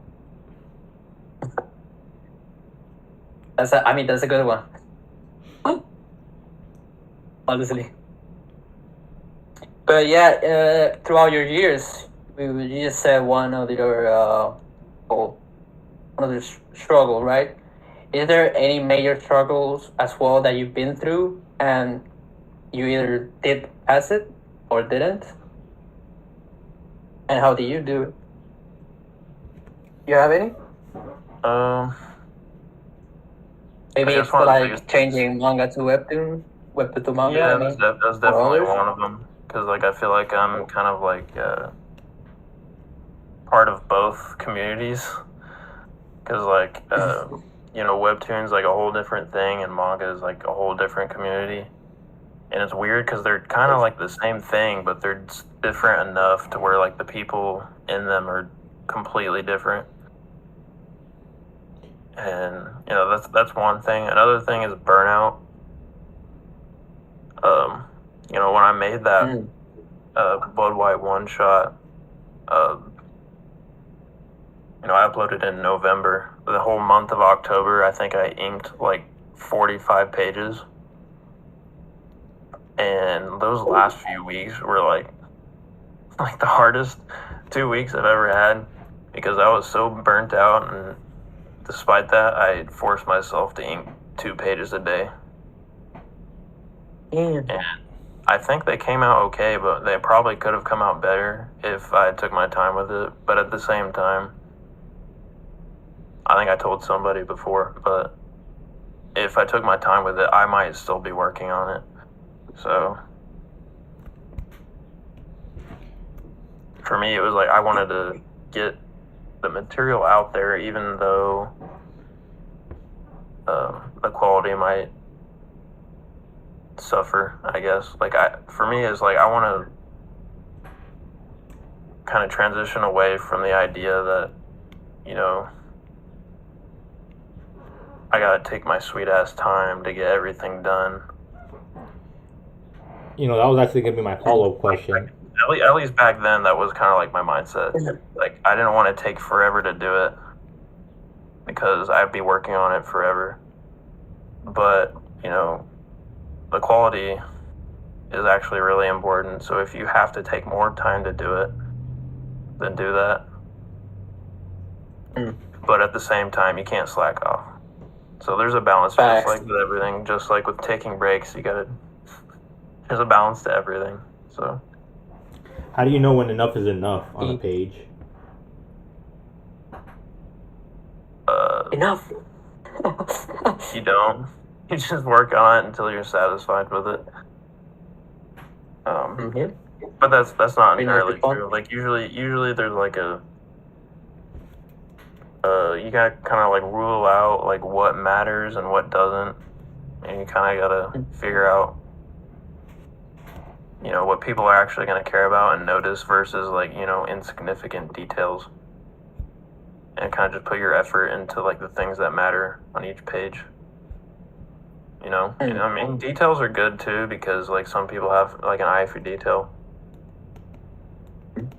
That's a good one. Honestly. But yeah, throughout your years, you just said one of your struggle, right? Is there any major struggles as well that you've been through and you either did pass it or didn't? And how do you do it? You have any? Maybe it's like changing manga to webtoon to manga. Yeah, that's definitely one of them. Because like I feel like I'm kind of like part of both communities. Because like webtoon's like a whole different thing, and manga is like a whole different community. And it's weird because they're kind of like the same thing, but they're different enough to where like the people in them are completely different. And that's one thing. Another thing is burnout. When I made that Blood White one shot, I uploaded in November. The whole month of October, I think I inked like 45 pages. And those last few weeks were like the hardest 2 weeks I've ever had, because I was so burnt out, and despite that, I forced myself to ink 2 pages a day. And I think they came out okay, but they probably could have come out better if I took my time with it. But at the same time, I think I told somebody before, but if I took my time with it, I might still be working on it. So for me, it was like I wanted to get the material out there, even though the quality might suffer, I guess. For me, it's like I want to kind of transition away from the idea that, I gotta take my sweet ass time to get everything done. That was actually gonna be my follow-up question. At least back then, that was kind of like my mindset. Like, I didn't want to take forever to do it, because I'd be working on it forever. But, the quality is actually really important. So if you have to take more time to do it, then do that. But at the same time, you can't slack off. So there's a balance, just like with everything. Just like with taking breaks, there's a balance to everything. So how do you know when enough is enough on a page? Enough. You don't. You just work on it until you're satisfied with it. But that's not entirely true. Like usually there's like you gotta kind of like rule out like what matters and what doesn't, and you kind of gotta figure out what people are actually going to care about and notice versus like insignificant details, and kind of just put your effort into like the things that matter on each page. I mean, details are good too, because like some people have like an eye for detail.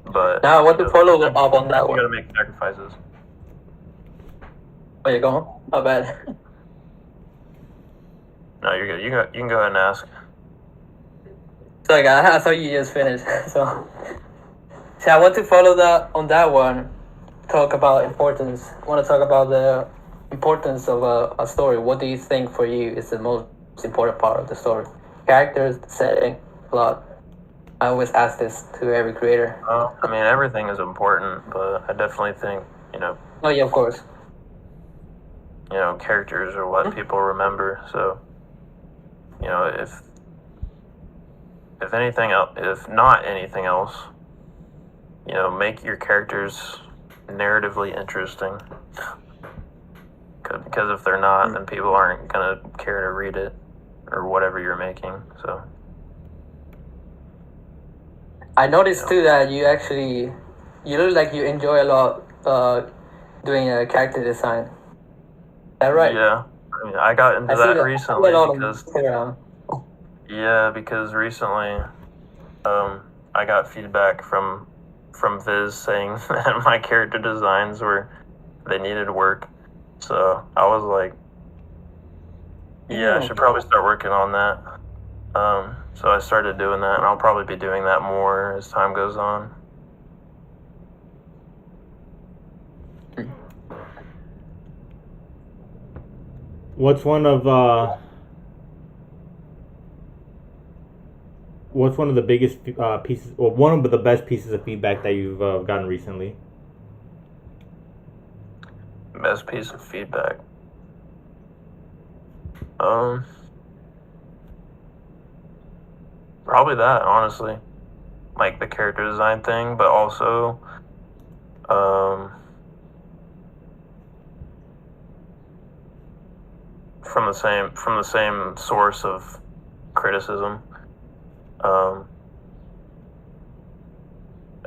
But now I want to follow up on that one. You gotta make sacrifices. Where you going? My bad. No, you're good. You can go ahead and ask. Sorry, I thought you just finished. So I want to follow that on that one. Talk about importance. I want to talk about the importance of a story. What do you think for you is the most important part of the story? Characters, the setting, plot. I always ask this to every creator. I mean, everything is important, but I definitely think Oh yeah, of course. Characters are what people remember. So, if anything else, if not anything else, make your characters narratively interesting. Because if they're not, then people aren't gonna care to read it or whatever you're making. So I noticed too that you look like you enjoy a lot doing character design. Is that right? yeah, I got into that recently because recently I got feedback from Viz saying that my character designs they needed work. So I was like, I should probably start working on that. So I started doing that, and I'll probably be doing that more as time goes on. What's one of the biggest pieces, or one of the best pieces of feedback that you've gotten recently? Best piece of feedback. Probably that, honestly. Like the character design thing, but also from the same source of criticism.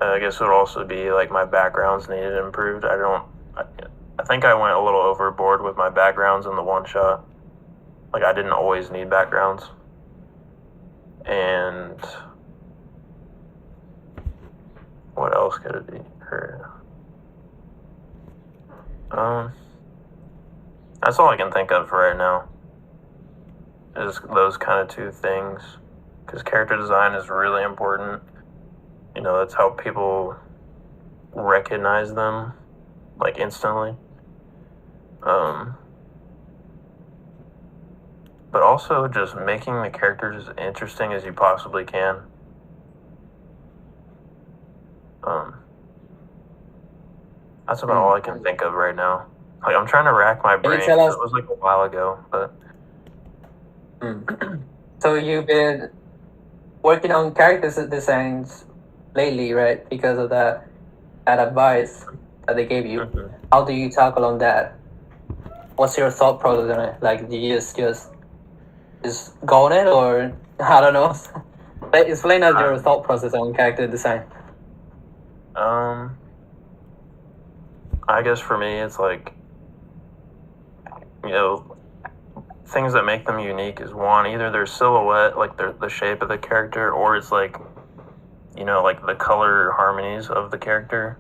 I guess it would also be like my backgrounds needed improved. I think I went a little overboard with my backgrounds in the one shot. Like I didn't always need backgrounds. And what else could it be? That's all I can think of right now. Is those kind of two things. Because character design is really important. That's how people recognize them, like instantly. But also just making the characters as interesting as you possibly can. That's about all I can think of right now. Like I'm trying to rack my brain. It was like a while ago, but. So you've been working on character designs lately, right? Because of that advice that they gave you. Mm-hmm. How do you tackle on that? What's your thought process on it? Like, do you just go on it, or I don't know? Explain us your thought process on character design. I guess for me, it's like, things that make them unique is one, either their silhouette, like the shape of the character, or it's like, like the color harmonies of the character.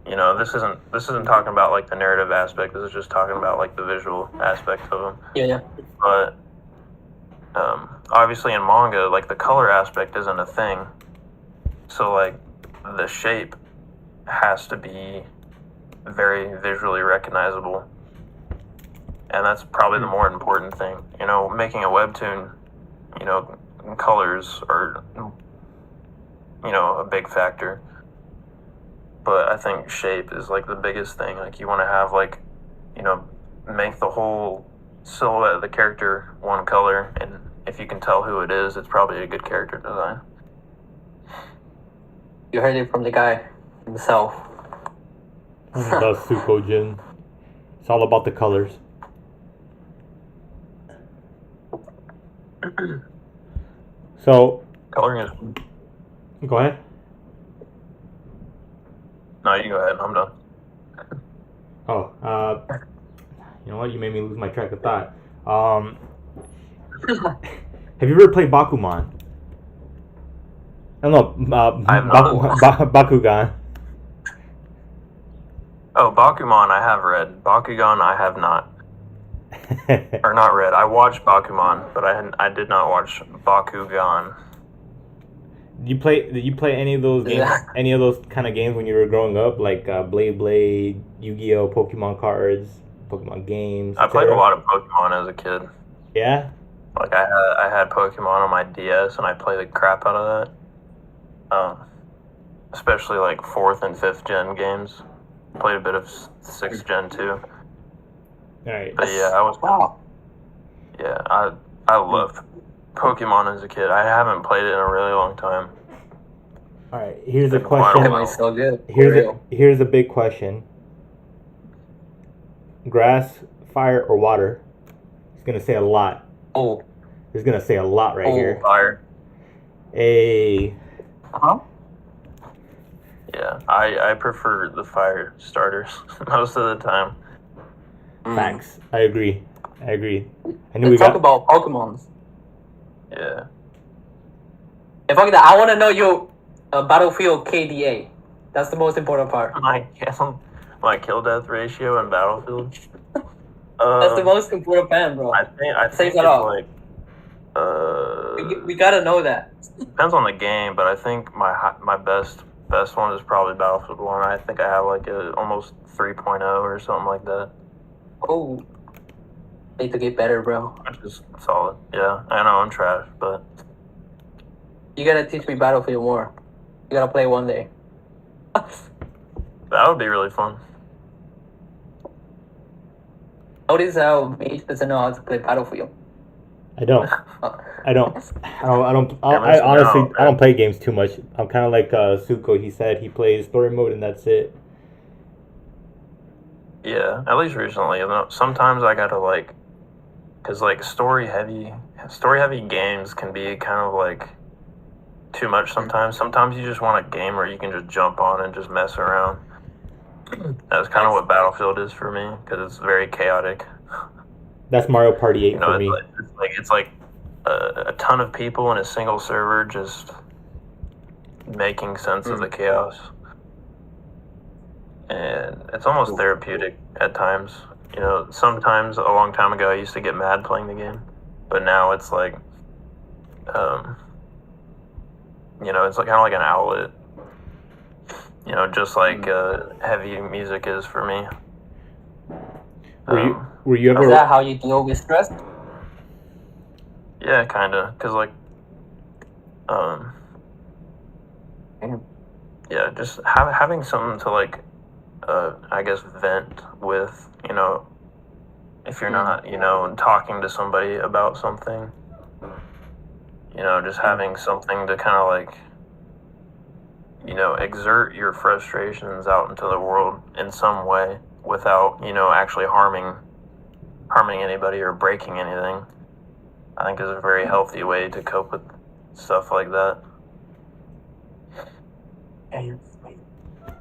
This isn't talking about like the narrative aspect. This is just talking about like the visual aspect of them. Yeah. But obviously in manga, like the color aspect isn't a thing. So like the shape has to be very visually recognizable. And that's probably the more important thing. Making a webtoon, colors are, a big factor. But I think shape is like the biggest thing. Like you want to have like, make the whole silhouette of the character one color. And if you can tell who it is, it's probably a good character design. You heard it from the guy himself. The Tsukyojin. It's all about the colors. So coloring is. Go ahead. No, you go ahead. I'm done. Oh, you know what? You made me lose my track of thought. Have you ever played Bakuman? No, Bakugan. Oh, Bakuman I have read. Bakugan I have not. Or not read. I watched Bakuman, but I did not watch Bakugan. Did you play any of those games? Any of those kind of games when you were growing up, like Blade, Yu-Gi-Oh, Pokemon cards, Pokemon games? I played a lot of Pokemon as a kid. Yeah. Like I had Pokemon on my DS, and I played the crap out of that. Especially like 4th and 5th gen games. played a bit of 6th Gen too. All right. But yeah, Wow. Yeah, I loved Pokemon as a kid. I haven't played it in a really long time. All right. Here's a Been quite a question. while. Pokemon's so good. For Here's real. here's a big question. Grass, fire, or water? It's gonna say a lot. Oh. It's gonna say a lot right Oh. here. Fire. A Uh-huh. Yeah, I prefer the fire starters most of the time. facts. I agree. I knew we Let's talk got. about Pokemons. Yeah. If I want to know your Battlefield KDA. That's the most important part. My kill death ratio in Battlefield. That's the most important fan, bro. I think that it's up. like We gotta know that. depends on the game, but I think my best one is probably Battlefield 1. I think I have like a almost 3.0 or something like that, Oh. Need to get better, bro. which is solid. Yeah, I know I'm trash, but You gotta teach me Battlefield more. You gotta play one day. that would be really fun. Notice how Meech doesn't know how to play Battlefield. I don't. I missing honestly, out, I don't man. play games too much. I'm kind of like Suko. He said he plays story mode and that's it. Yeah, at least recently. You know, sometimes I gotta like, cause like story heavy games can be kind of like too much sometimes. Sometimes you just want a game where you can just jump on and just mess around. That's kind of what Battlefield is for me, because it's very chaotic. That's Mario Party 8 You know, for me. it's like a ton of people in a single server just making sense of the chaos, and it's almost therapeutic at times. You know, sometimes a long time ago I used to get mad playing the game, but now it's like, you know, it's like kind of like an outlet. You know, just like heavy music is for me. Were you Is ever? that how you deal with stress? Yeah, kind of, cause like, yeah, just having something to like, I guess vent with. You know, if you're not, you know, talking to somebody about something. You know, just having something to kind of like, you know, exert your frustrations out into the world in some way without, you know, actually harming anybody or breaking anything, I think is a very healthy way to cope with stuff like that.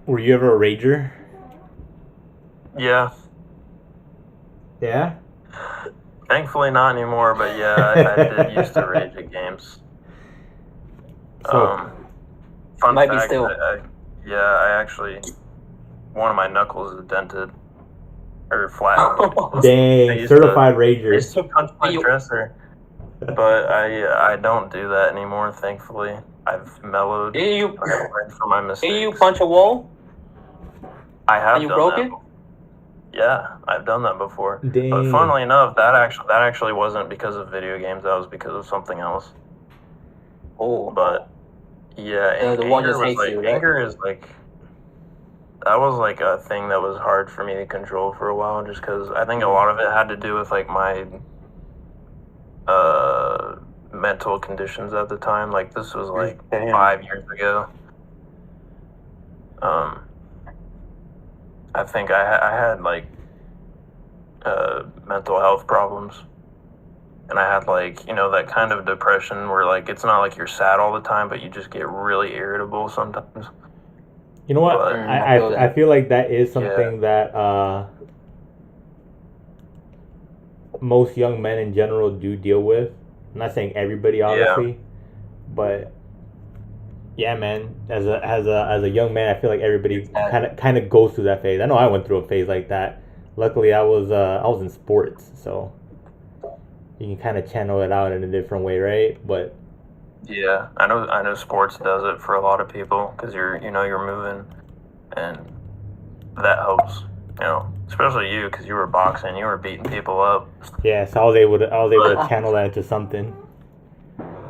Were you ever a rager? Yeah, Yeah. thankfully not anymore, but yeah, I did used to rage at games. So Fun Might be fact, still. I actually, one of my knuckles is dented or flattened. I dang, used certified I rager. used to punch my dresser, but I don't do that anymore. Thankfully, I've mellowed. Did you I've learned from my mistakes. did you punch a wall? I have you done broke that. it? Yeah, I've done that before. Dang. But funnily enough, that actually wasn't because of video games. That was because of something else. Oh. But yeah, and the one anger just was hates like you, right? anger is like that was like a thing that was hard for me to control for a while, just because I think a lot of it had to do with like my mental conditions at the time. Like this was like Damn. 5 years ago. I think I had like mental health problems, and I had like, you know, that kind of depression where like it's not like you're sad all the time, but you just get really irritable sometimes. You know what? But- I feel like that is something that most young men in general do deal with. I'm not saying everybody, obviously, but yeah, man. As a young man, I feel like everybody kind of goes through that phase. I know I went through a phase like that. Luckily, I was in sports, so you can kind of channel it out in a different way, right? But Yeah, I know sports does it for a lot of people, because you're moving, and that helps. You know, especially you, because you were boxing, you were beating people up. yeah, so I was able to channel that into something.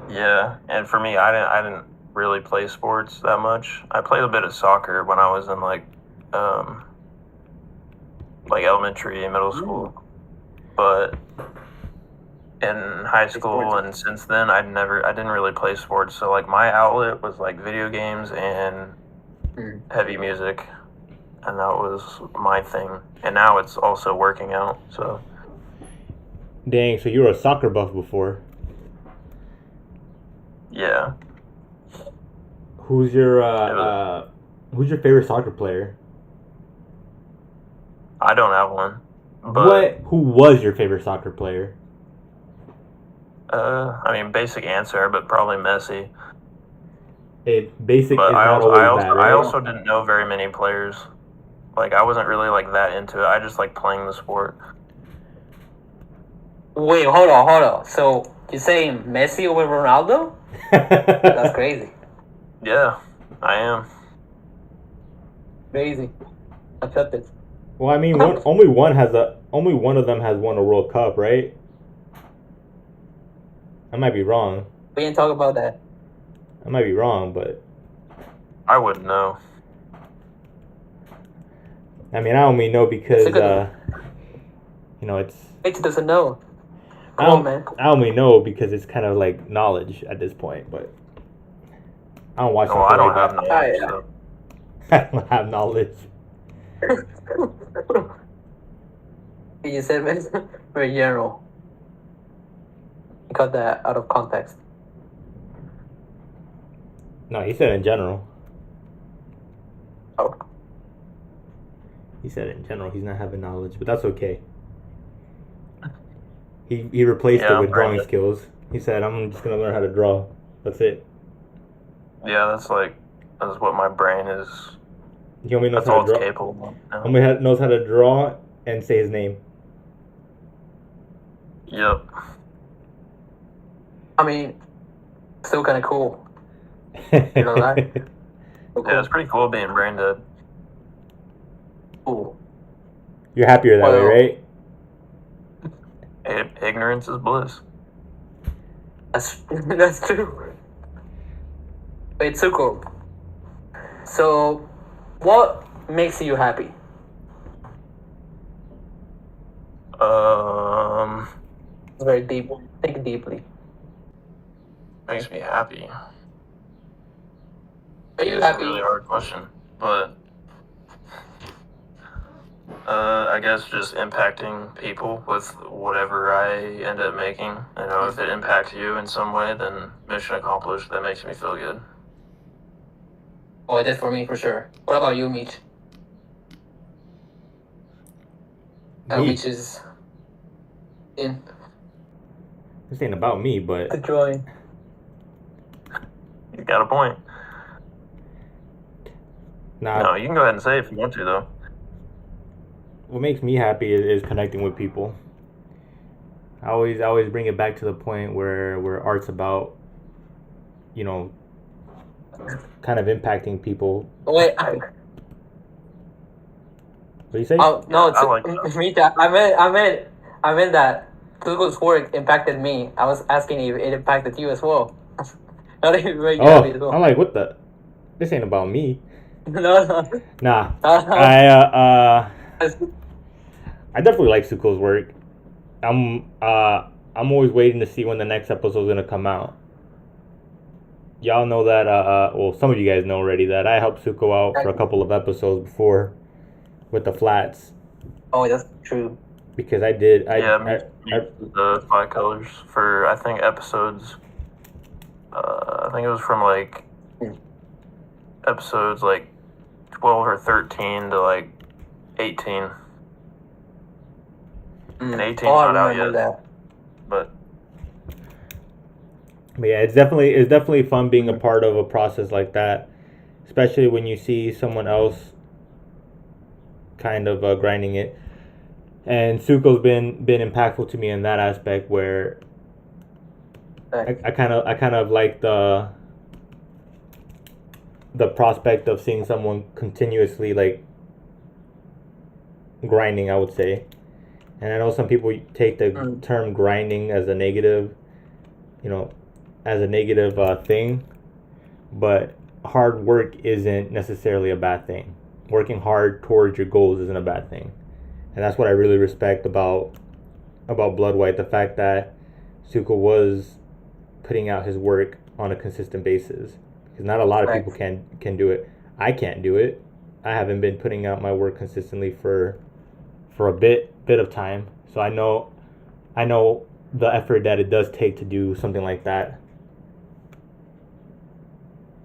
Yeah, and for me, I didn't really play sports that much. I played a bit of soccer when I was in like like elementary and middle school. But in high school and since then, I didn't really play sports. So like my outlet was like video games and heavy music, and that was my thing. And now it's also working out. So Dang, so you were a soccer buff before. yeah, Who's your favorite soccer player? I don't have one. But Who was your favorite soccer player? I mean, basic answer, but probably Messi. Basic But is not always bad, I right? also didn't know very many players. Like I wasn't really like that into it. I just like playing the sport. Wait, hold on. So you're saying Messi over Ronaldo? That's crazy. Yeah, I am. Crazy. Accept it. Well, I mean, only one of them has won a World Cup, right? I might be wrong. We didn't talk about that. I might be wrong, but I wouldn't know. I mean, I only know because It's a it's. Mitch doesn't know. I Come on, man. only know because it's kind of like knowledge at this point, but I don't watch. Oh, I don't have that. knowledge. Yeah. So. I don't have knowledge. You said Messi very general. You got that out of context. No, he said in general. Oh. He said in general he's not having knowledge, but that's okay. He replaced it with drawing skills. He said, "I'm just gonna learn how to draw. That's it." Yeah, that's what my brain is. He only knows That's how all to it's draw. capable of now. Only knows how to draw and say his name. Yep. I mean, still kind of cool. You know that? So Yeah, it's pretty cool being brain dead. cool. You're happier that way, Well- right? Ignorance is bliss. That's true. Wait, Tsuko. So, what makes you happy? It's very deep. Think deeply. Makes me happy. Are you It's a happy? really hard question, but I guess just impacting people with whatever I end up making. You know, if it impacts you in some way, then mission accomplished. That makes me feel good. Oh, it is for me for sure. What about you, Meech? Me? Meech is in This ain't about me, the but drawing. You got a point. nah. No, you can go ahead and say if you want to, though. What makes me happy is connecting with people. I always bring it back to the point where art's about, kind of impacting people. Wait, What do you say? oh no, I like that. Meech. I meant that Google's work impacted me. I was asking if it impacted you as well. Not if it made you happy as well. I'm like, what the? This ain't about me. No. Nah. Uh-huh. I definitely like Suko's work. I'm always waiting to see when the next episode's gonna come out. Y'all know that well, some of you guys know already that I helped Tsuko out for a couple of episodes before with the flats Oh, that's true. because I did The 5 colors for I think episodes. I think it was from like episodes like 12 or 13 to like 18. And 18's Oh, I not out remember yet. that. But yeah, it's definitely fun being a part of a process like that, especially when you see someone else kind of grinding it. And Suko's been impactful to me in that aspect where I kind of like the prospect of seeing someone continuously like grinding, I would say. And I know some people take the term grinding as a negative, thing, but hard work isn't necessarily a bad thing. Working hard towards your goals isn't a bad thing. And that's what I really respect about Blood White, the fact that Tsuko was putting out his work on a consistent basis. Because not a lot of people can do it. I can't do it. I haven't been putting out my work consistently for a bit of time. So I know the effort that it does take to do something like that.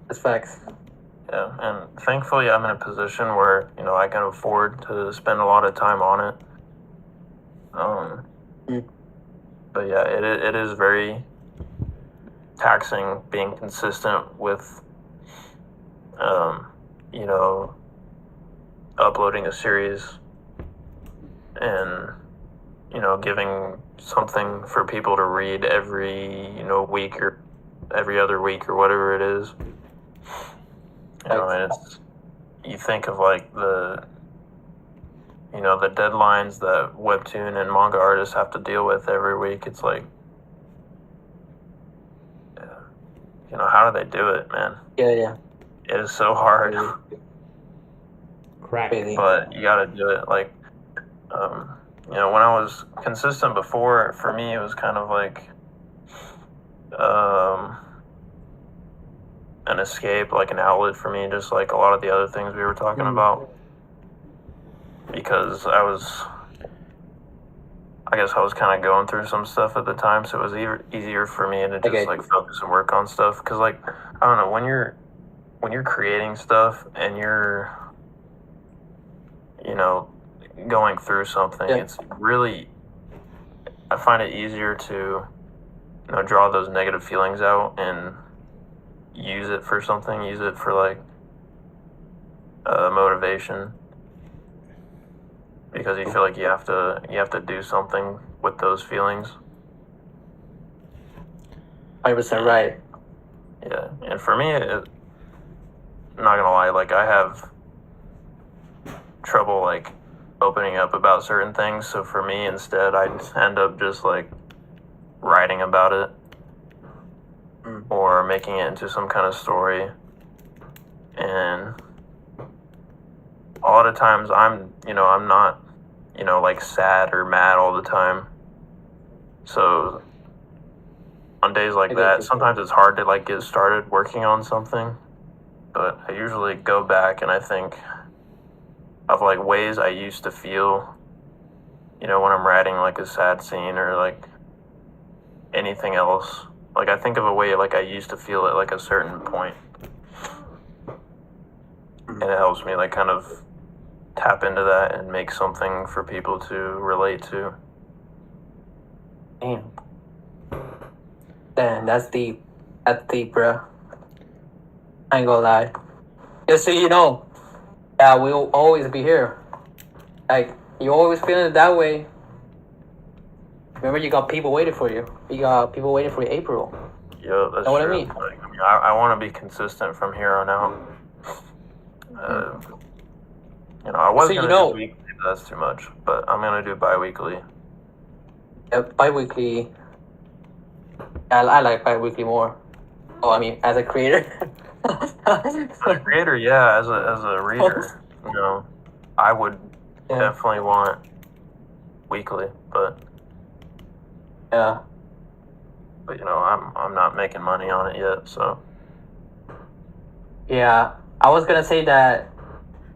That's facts. Yeah, and thankfully I'm in a position where, I can afford to spend a lot of time on it. But yeah, it is very taxing being consistent with, uploading a series and, giving something for people to read every, week or every other week or whatever it is. And you think of like the deadlines that webtoon and manga artists have to deal with every week. It's like, how do they do it, man? Yeah. It is so hard. Crack. But you gotta do it. Like, when I was consistent before, for me, it was kind of like, an escape, like an outlet for me, just like a lot of the other things we were talking about. Because I guess I was kind of going through some stuff at the time, so it was easier for me to just like focus and work on stuff. Because like, I don't know, when you're creating stuff and you're, going through something, it's really, I find it easier to, draw those negative feelings out and use it for something, use it for like motivation, because you feel like you have to do something with those feelings. 100% right. Yeah, and for me, I'm not gonna lie, like I have trouble like opening up about certain things. So for me, instead, I end up just like writing about it or making it into some kind of story. And a lot of times I'm not, like sad or mad all the time. So on days like that, sometimes it's hard to like get started working on something. But I usually go back and I think of like ways I used to feel, when I'm writing like a sad scene or like anything else. Like I think of a way like I used to feel at like a certain point. And it helps me like kind of tap into that and make something for people to relate to. Damn. That's deep. That's deep, bro. I ain't gonna lie. Just so you know, we'll always be here. Like, you always feeling it that way. Remember, you got people waiting for you. You got people waiting for you, April. Yeah, that's know what true. I mean? Like, I want to be consistent from here on out. I was going to do weekly, but that's too much. But I'm going to do bi-weekly. Yeah, bi-weekly. I like bi-weekly more. Oh, I mean, as a creator. As a creator, yeah. As a reader, I would definitely want weekly. But yeah. But I'm not making money on it yet, so. Yeah, I was gonna say that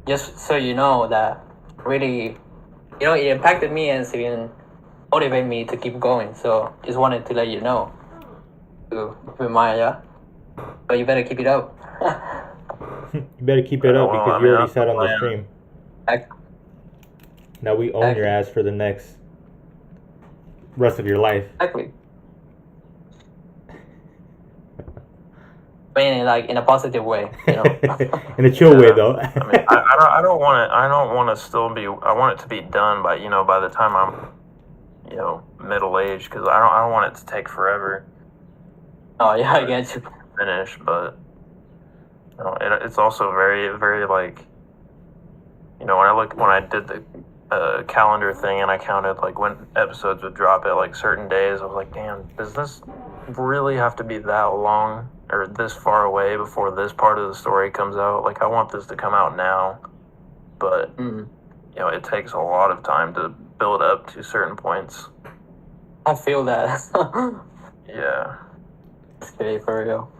just so you know that really, it impacted me and it's even motivated me to keep going. So just wanted to let you know. To remind ya. But you better keep it up. You better keep it up because you already said on the stream. Now we own your ass for the next rest of your life. Exactly. But in a positive way, In a chill way, though. I mean, I don't want to still be. I want it to be done by by the time I'm middle aged, because I don't want it to take forever. Oh yeah, I get you. Finish, but it's also very, very like when I did the calendar thing and I counted like when episodes would drop at like certain days, I was like, damn, does this really have to be that long or this far away before this part of the story comes out? Like, I want this to come out now, but it takes a lot of time to build up to certain points. I feel that. Yeah. Okay, for real.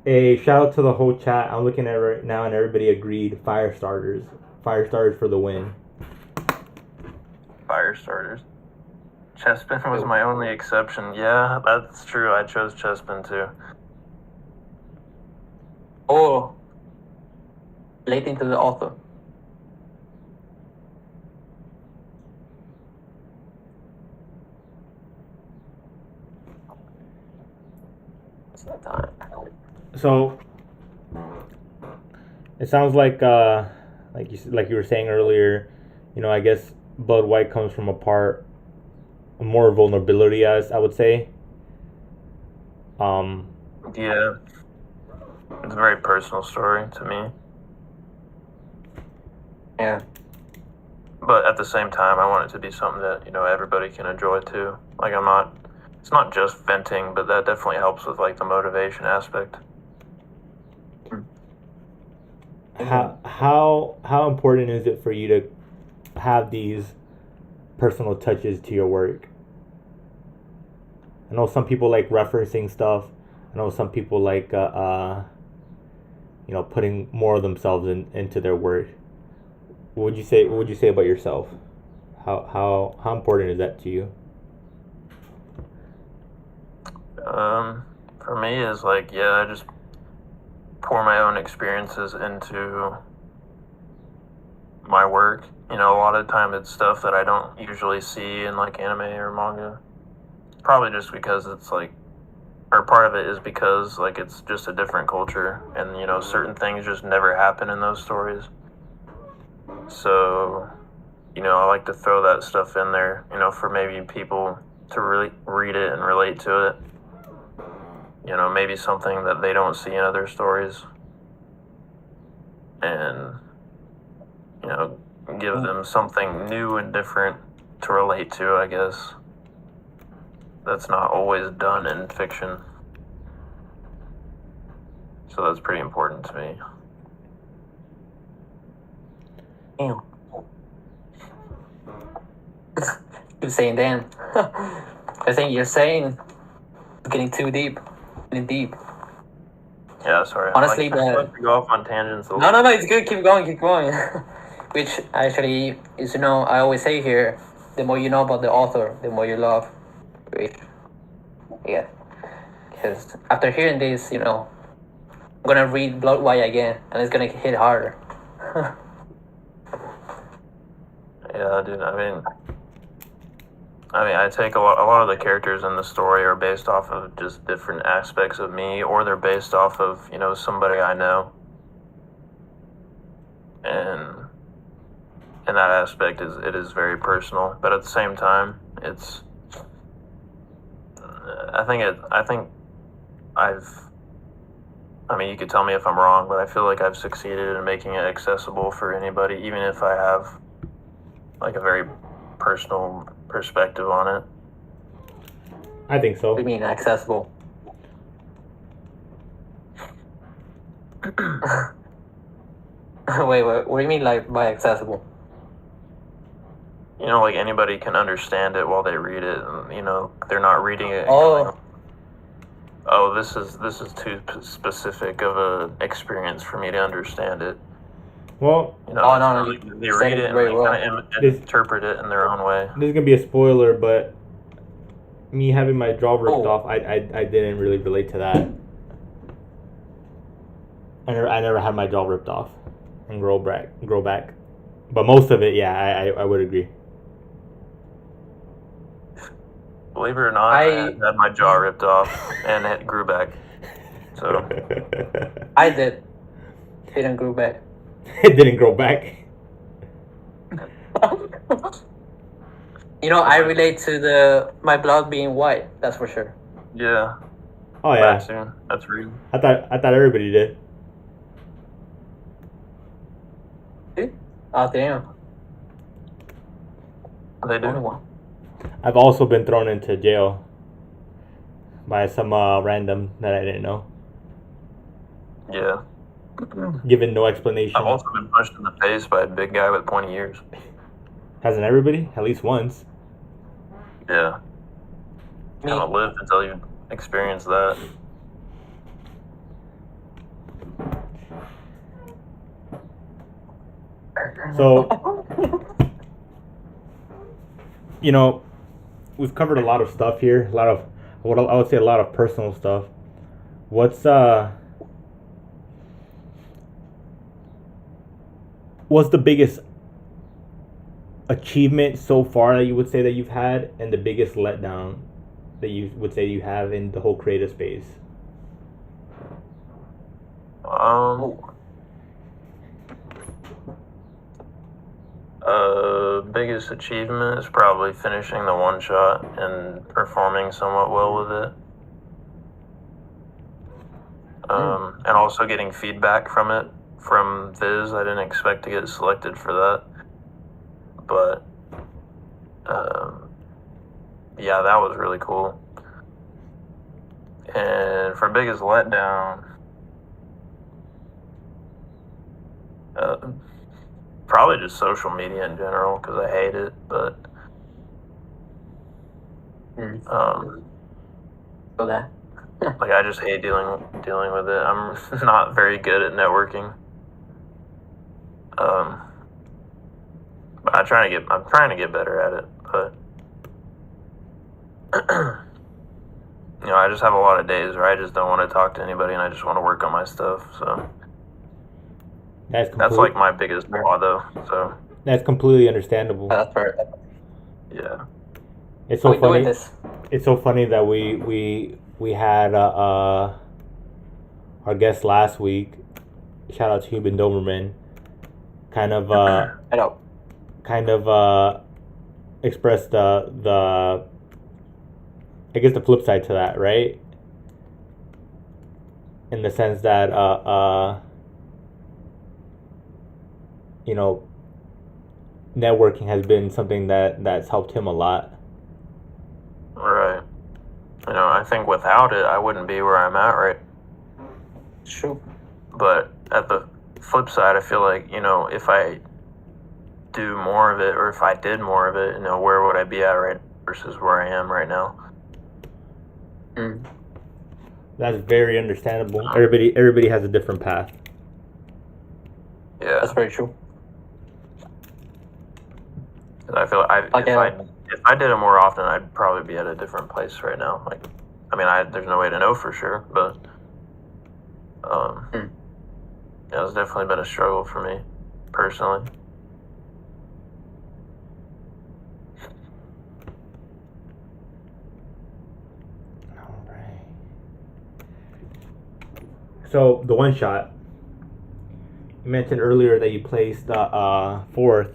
Hey, shout out to the whole chat. I'm looking at it right now, and everybody agreed. Fire starters for the win. Fire starters. Chespin was my only exception. Yeah, that's true. I chose Chespin too. Oh, relating to the author. It's that time. So it sounds like you were saying earlier, I guess Blood White comes from a part more vulnerability, as I would say. Yeah. It's a very personal story to me. Yeah. But at the same time, I want it to be something that, everybody can enjoy too. Like, it's not just venting, but that definitely helps with, like, the motivation aspect. How important is it for you to have these personal touches to your work? I know some people like referencing stuff. I know some people like putting more of themselves into their work. What would you say about yourself? How important is that to you? For me is like, I just pour my own experiences into my work. A lot of the time it's stuff that I don't usually see in like anime or manga. Probably just because it's like, or part of it is because like it's just a different culture, and certain things just never happen in those stories. So, I like to throw that stuff in there, for maybe people to really read it and relate to it. Maybe something that they don't see in other stories. And, give them something new and different to relate to, I guess. That's not always done in fiction. So that's pretty important to me. Damn. You're saying damn. I think you're saying getting too deep. Getting deep. Yeah, sorry. Honestly, I like to go off on tangents a little. No, it's good. Keep going. Which actually is, I always say here, the more you know about the author, the more you love. Which, yeah. Because after hearing this, I'm gonna read Blood White again, and it's gonna hit harder. Yeah, dude. I take a lot of the characters in the story are based off of just different aspects of me, or they're based off of, somebody I know. And in that aspect it is very personal, but at the same time, it's you could tell me if I'm wrong, but I feel like I've succeeded in making it accessible for anybody, even if I have like a very personal perspective on it. I think so. What do you mean accessible? Wait, what do you mean like by accessible? Like anybody can understand it while they read it, and they're not reading it. Oh, this is too specific of a experience for me to understand it. Well, no, they read it and they kind of interpret it in their own way. This is gonna be a spoiler, but me having my jaw ripped off, I didn't really relate to that. I never had my jaw ripped off and grow back, but most of it, yeah, I would agree. Believe it or not, I had my jaw ripped off and it grew back. So I did. It didn't grow back. It didn't grow back. I relate to my blood being white. That's for sure. Yeah. Oh yeah. Back soon. That's real. I thought everybody did. Oh damn. They do. I've also been thrown into jail by some random that I didn't know. Yeah. given no explanation. I've also been punched in the face by a big guy with pointy ears. Hasn't everybody? At least once. Yeah. Me, Kind of live until you experience that. So, you know, we've covered a lot of stuff here. A lot of, what I would say, a lot of personal stuff. What's the biggest achievement so far that you would say that you've had, and the biggest letdown that you would say you have in the whole creative space? Biggest achievement is probably finishing the one shot and performing somewhat well with it. And also getting feedback from it from Viz. I didn't expect to get selected for that, but yeah, that was really cool. And for biggest letdown, probably just social media in general, because I hate it. But Okay. like, I just hate dealing with it. I'm not very good at networking. But I'm trying to get better at it. But you know, I just have a lot of days where I just don't want to talk to anybody and I just want to work on my stuff. So that's like my biggest flaw, though. So that's completely understandable. That's right. Yeah. It's so funny. This. It's so funny that we had our guest last week. Shout out to Huben Doberman. Kind of I know. Expressed the I guess the flip side to that, right? In the sense that you know, networking has been something that's helped him a lot. Right. You know, I think without it, I wouldn't be where I'm at, right? True. But at the flip side, I feel like, you know, if I do more of it, or if I did more of it, you know, where would I be at right versus where I am right now? That's very understandable. Everybody has a different path. Yeah. That's very true. I feel if I did it more often, I'd probably be at a different place right now. Like, I mean, there's no way to know for sure, but yeah, it's definitely been a struggle for me personally. All right. So the one shot, you mentioned earlier that you placed fourth.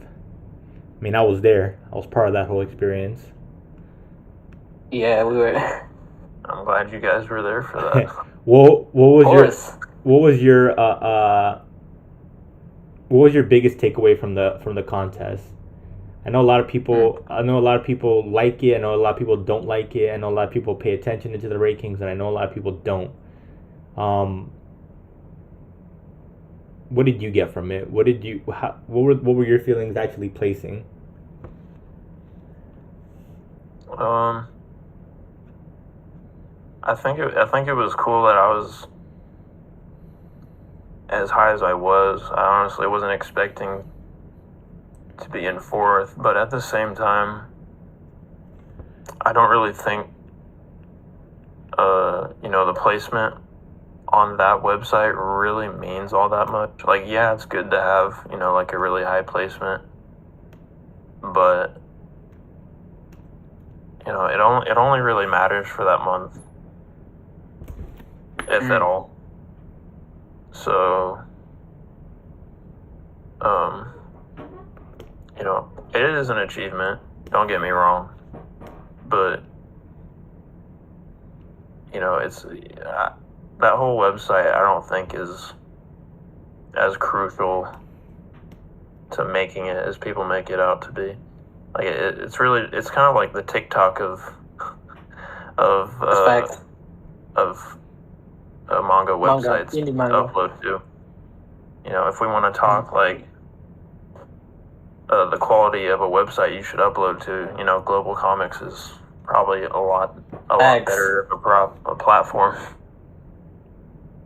I mean, I was there. I was part of that whole experience. Yeah, we were. I'm glad you guys were there for that. what was your biggest takeaway from the contest? I know a lot of people. I know a lot of people like it. I know a lot of people don't like it. I know a lot of people pay attention to the rankings, and I know a lot of people don't. What did you get from it? What were your feelings actually placing? I think it was cool that I was as high as I was. I honestly wasn't expecting to be in fourth, but at the same time, I don't really think you know, the placement on that website really means all that much. Like, yeah, it's good to have, you know, like a really high placement, but you know, it only really matters for that month, if at all. So you know, it is an achievement, don't get me wrong, but you know, it's that whole website I don't think is as crucial to making it as people make it out to be. Like, it's kind of like the TikTok of a manga websites indie manga. upload to. if we want to talk like the quality of a website you should upload to, Global Comics is probably a lot better of a platform.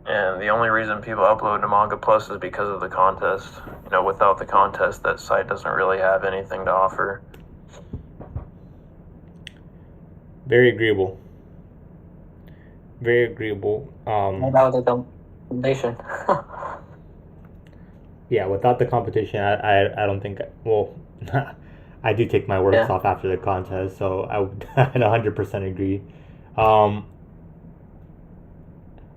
And the only reason people upload to Manga Plus is because of the contest. Without the contest, that site doesn't really have anything to offer. Very agreeable. Very agreeable. Without the donation. Yeah, without the competition, I don't think. Well, I do take my works off after the contest, so I would 100% agree.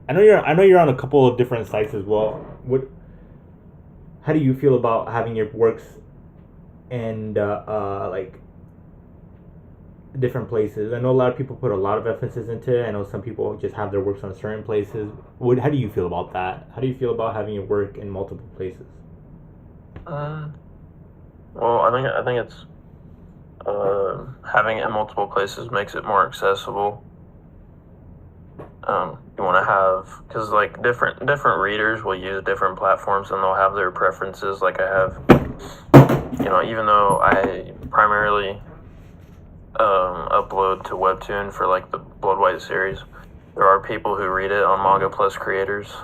I know you're on a couple of different sites as well. How do you feel about having your works and like different places? I know a lot of people put a lot of emphasis into it. I know some people just have their works on certain places. How do you feel about that? How do you feel about having your work in multiple places? Well, I think it's having it in multiple places makes it more accessible. You want to have, because like different readers will use different platforms and they'll have their preferences. Like I have, even though I primarily upload to Webtoon for like the Blood White series, there are people who read it on Manga Plus creators,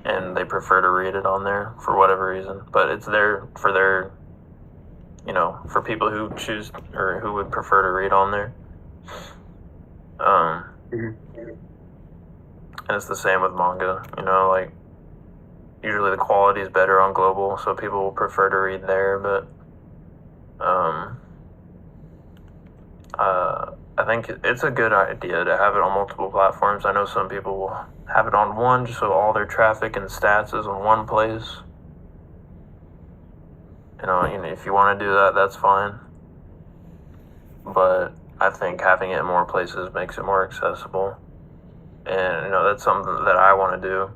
and they prefer to read it on there for whatever reason. But it's there for their, for people who choose or who would prefer to read on there. And it's the same with manga, like usually the quality is better on global, so people will prefer to read there, but I think it's a good idea to have it on multiple platforms. I know some people will have it on one just so all their traffic and stats is in one place. If you want to do that, that's fine. But I think having it in more places makes it more accessible. And, that's something that I want to do,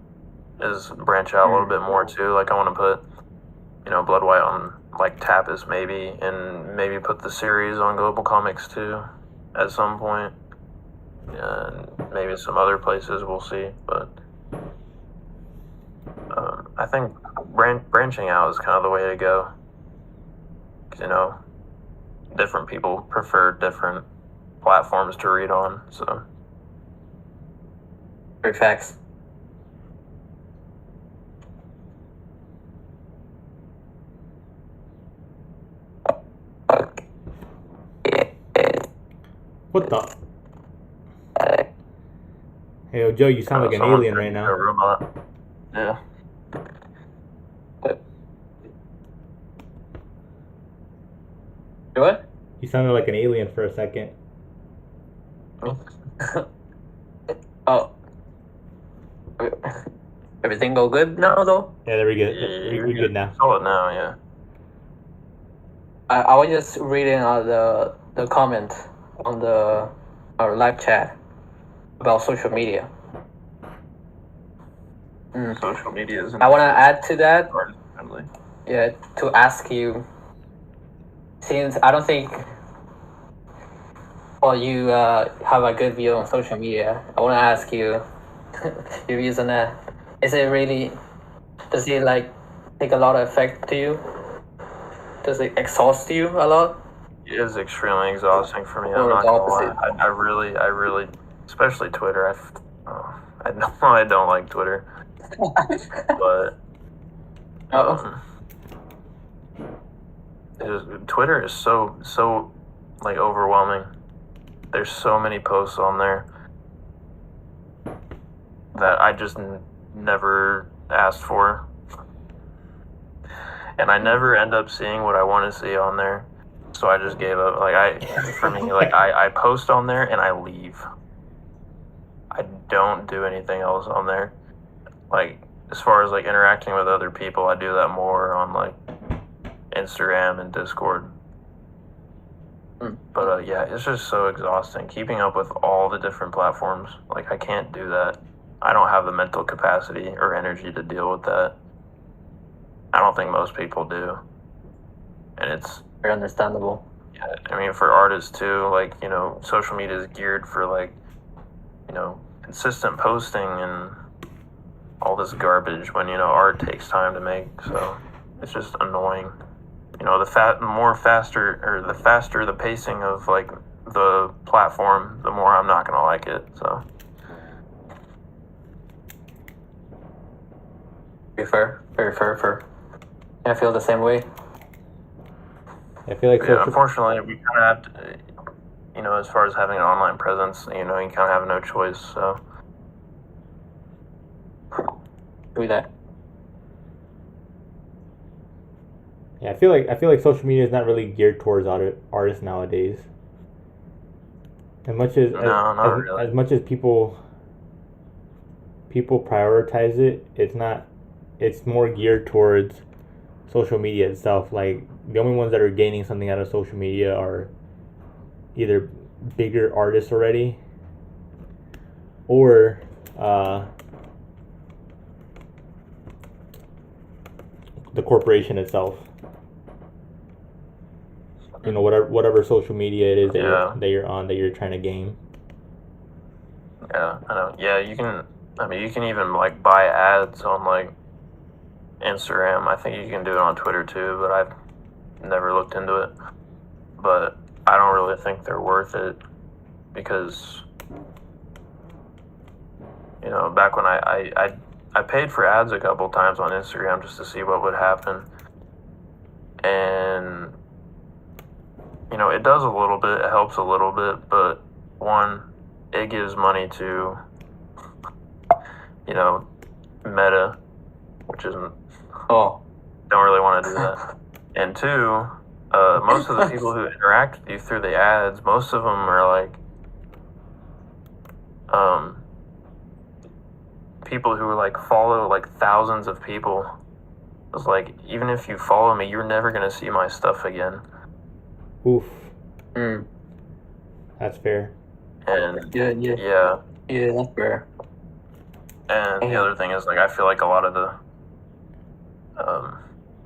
is branch out a little bit more too. Like I want to put, Blood White on like Tapas maybe, and maybe put the series on Global Comics too at some point. And maybe some other places, we'll see. But I think branching out is kind of the way to go. 'Cause, different people prefer different platforms to read on, so. Great facts. What the? Hey, yo, Joe, you sound like an alien right now. A robot. Yeah. What? You sounded like an alien for a second. Oh. Everything go good now, though? Yeah, there we go. We're good now. Saw it now, yeah. I was just reading the comment on our live chat about social media. Social media is. I want to add to that. Friendly. Yeah, to ask you, since I don't think, you have a good view on social media, I want to ask you your views on that. Does it like take a lot of effect to you? Does it exhaust you a lot? It is extremely exhausting for me. I'm not gonna lie. I really, especially Twitter. I don't like Twitter, but Twitter is so like overwhelming. There's so many posts on there that I just never asked for, and I never end up seeing what I want to see on there. So I just gave up. I post on there and I leave. I don't do anything else on there. Like, as far as like interacting with other people, I do that more on like Instagram and Discord. But yeah, it's just so exhausting keeping up with all the different platforms. Like, I can't do that. I don't have the mental capacity or energy to deal with that. I don't think most people do. And it's very understandable. Yeah, I mean, for artists too, like, social media is geared for like, consistent posting and all this garbage when art takes time to make. So it's just annoying. The faster the pacing of like the platform, the more I'm not gonna like it. So Very fair. Very fair. I feel the same way. I feel like social. unfortunately, we kind of have to. As far as having an online presence, you kind of have no choice. So Do that. Yeah, I feel like social media is not really geared towards artists nowadays. As much as not really. as much as people prioritize it, it's not. It's more geared towards social media itself. Like the only ones that are gaining something out of social media are either bigger artists already, or the corporation itself. Whatever social media it is that you're on, that you're trying to gain. Yeah, I know. Yeah, you can. I mean, you can even like buy ads on like Instagram. I think you can do it on Twitter too, but I've never looked into it. But I don't really think they're worth it because back when I paid for ads a couple times on Instagram just to see what would happen, and it does a little bit, it helps a little bit, but one, it gives money to Meta, which isn't. Oh. Don't really want to do that. And two, most of the people who interact with you through the ads, most of them are like people who like follow like thousands of people. It's like, even if you follow me, you're never gonna see my stuff again. Oof. Mm. That's fair. And Yeah, that's fair. And the other thing is, like, I feel like a lot of the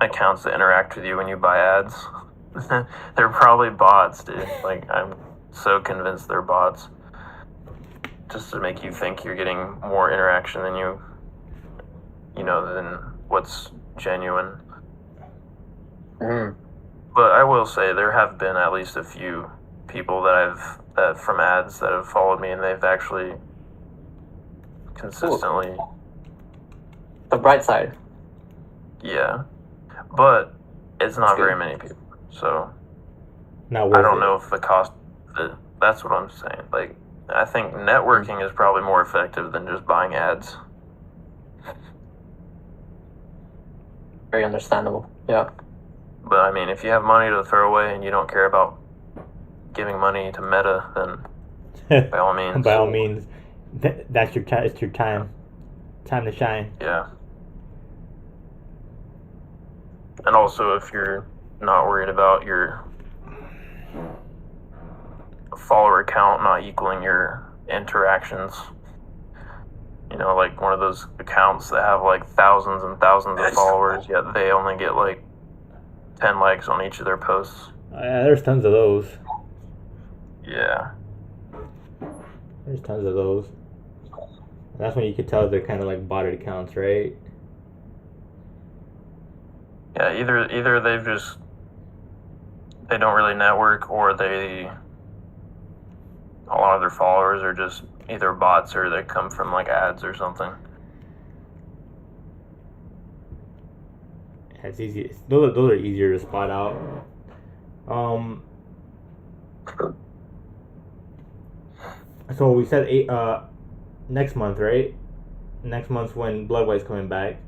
accounts that interact with you when you buy ads, they're probably bots, dude. Like, I'm so convinced they're bots. Just to make you think you're getting more interaction than than what's genuine. Mm. But I will say there have been at least a few people that from ads that have followed me, and they've actually consistently. Ooh. The bright side. Yeah, but it's not very many people, so not worth I don't it. know if the cost. That's what I'm saying. Like, I think networking is probably more effective than just buying ads. Very understandable. Yeah. But I mean, if you have money to throw away and you don't care about giving money to Meta, then by all means. By all means, that's your time. It's your time. Time to shine. Yeah. And also, if you're not worried about your follower count not equaling your interactions, like one of those accounts that have like thousands and thousands of followers, yet they only get like 10 likes on each of their posts. There's tons of those. Yeah. There's tons of those. That's when you could tell they're kind of like botted accounts, right? Yeah, either they don't really network, or a lot of their followers are just either bots or they come from like ads or something. It's easy. Those are easier to spot out. So we said next month, right? Next month's when Blood White's coming back.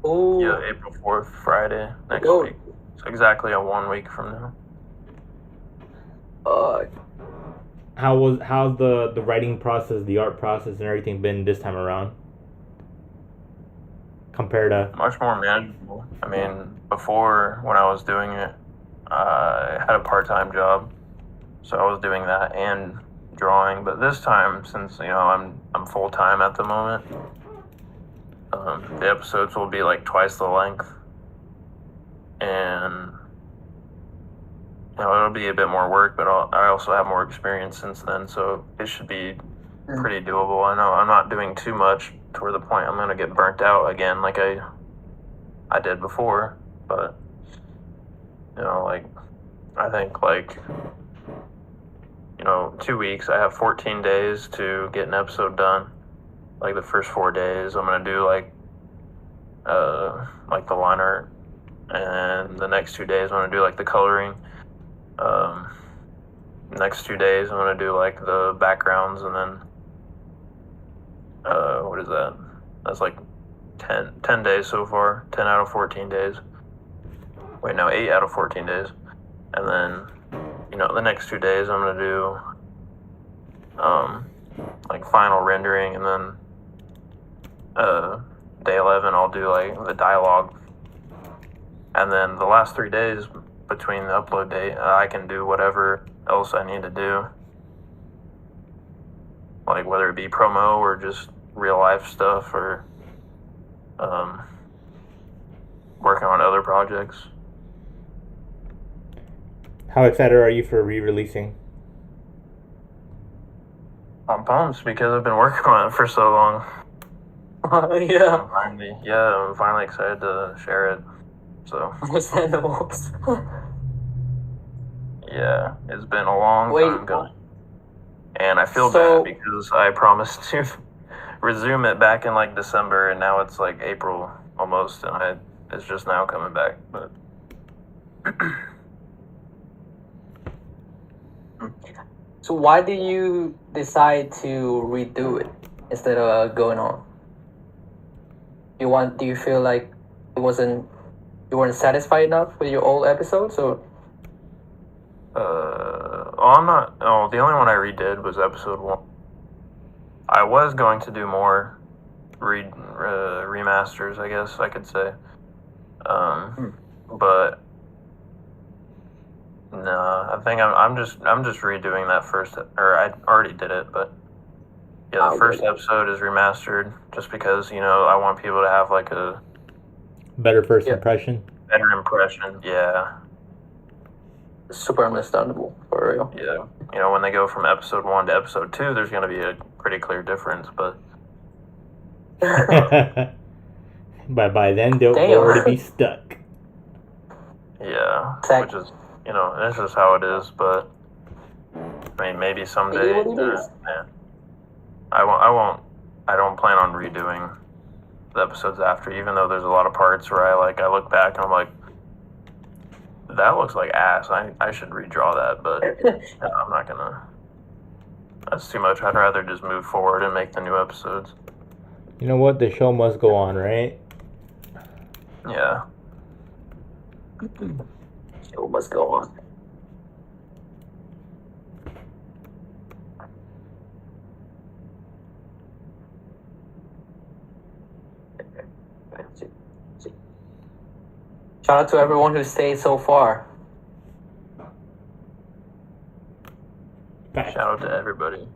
Oh. Yeah, April 4th, Friday next week. So exactly a 1 week from now. How's the writing process, the art process, and everything been this time around? Compared to much more manageable. I mean, before, when I was doing it, I had a part-time job, so I was doing that and drawing. But this time, since I'm full-time at the moment, the episodes will be like twice the length, and it'll be a bit more work. But I also have more experience since then, so it should be pretty doable. I know I'm not doing too much toward the point I'm gonna get burnt out again, like I did before. But like I think like 2 weeks. I have 14 days to get an episode done. Like the first 4 days, I'm gonna do like the line art, and the next 2 days I'm gonna do like the coloring. Next 2 days I'm gonna do like the backgrounds, and then what is that? That's like 10 days so far. 10 out of 14 days. Wait, no, 8 out of 14 days. And then the next 2 days I'm gonna do like final rendering, and then day 11 I'll do like the dialogue, and then the last 3 days between the upload date I can do whatever else I need to do, like whether it be promo or just real life stuff, or working on other projects. How excited are you for re-releasing? I'm pumped because I've been working on it for so long. Yeah. I'm finally excited to share it. So Understandable. yeah, it's been a long time coming, and I feel bad because I promised to resume it back in like December, and now it's like April almost, and it's just now coming back. But so why did you decide to redo it instead of going on? Do you feel like you weren't satisfied enough with your old episodes, or? I'm not. Oh, the only one I redid was episode 1. I was going to do more remasters, I guess I could say. But no, I think I'm just redoing that first, or I already did it, but yeah, the first episode is remastered just because I want people to have like a better first impression. Better impression, yeah. Super understandable, for real. Yeah, when they go from episode 1 to episode 2, there's going to be a pretty clear difference, but but by then they'll already be stuck. Yeah, which is this is how it is. But I mean, maybe someday. I don't plan on redoing the episodes after, even though there's a lot of parts where I look back and I'm like, that looks like ass. I should redraw that, but I'm not gonna. That's too much. I'd rather just move forward and make the new episodes. You know what? The show must go on, right? Yeah. Show must go on. Shout out to everyone who stayed so far. Shout out to everybody.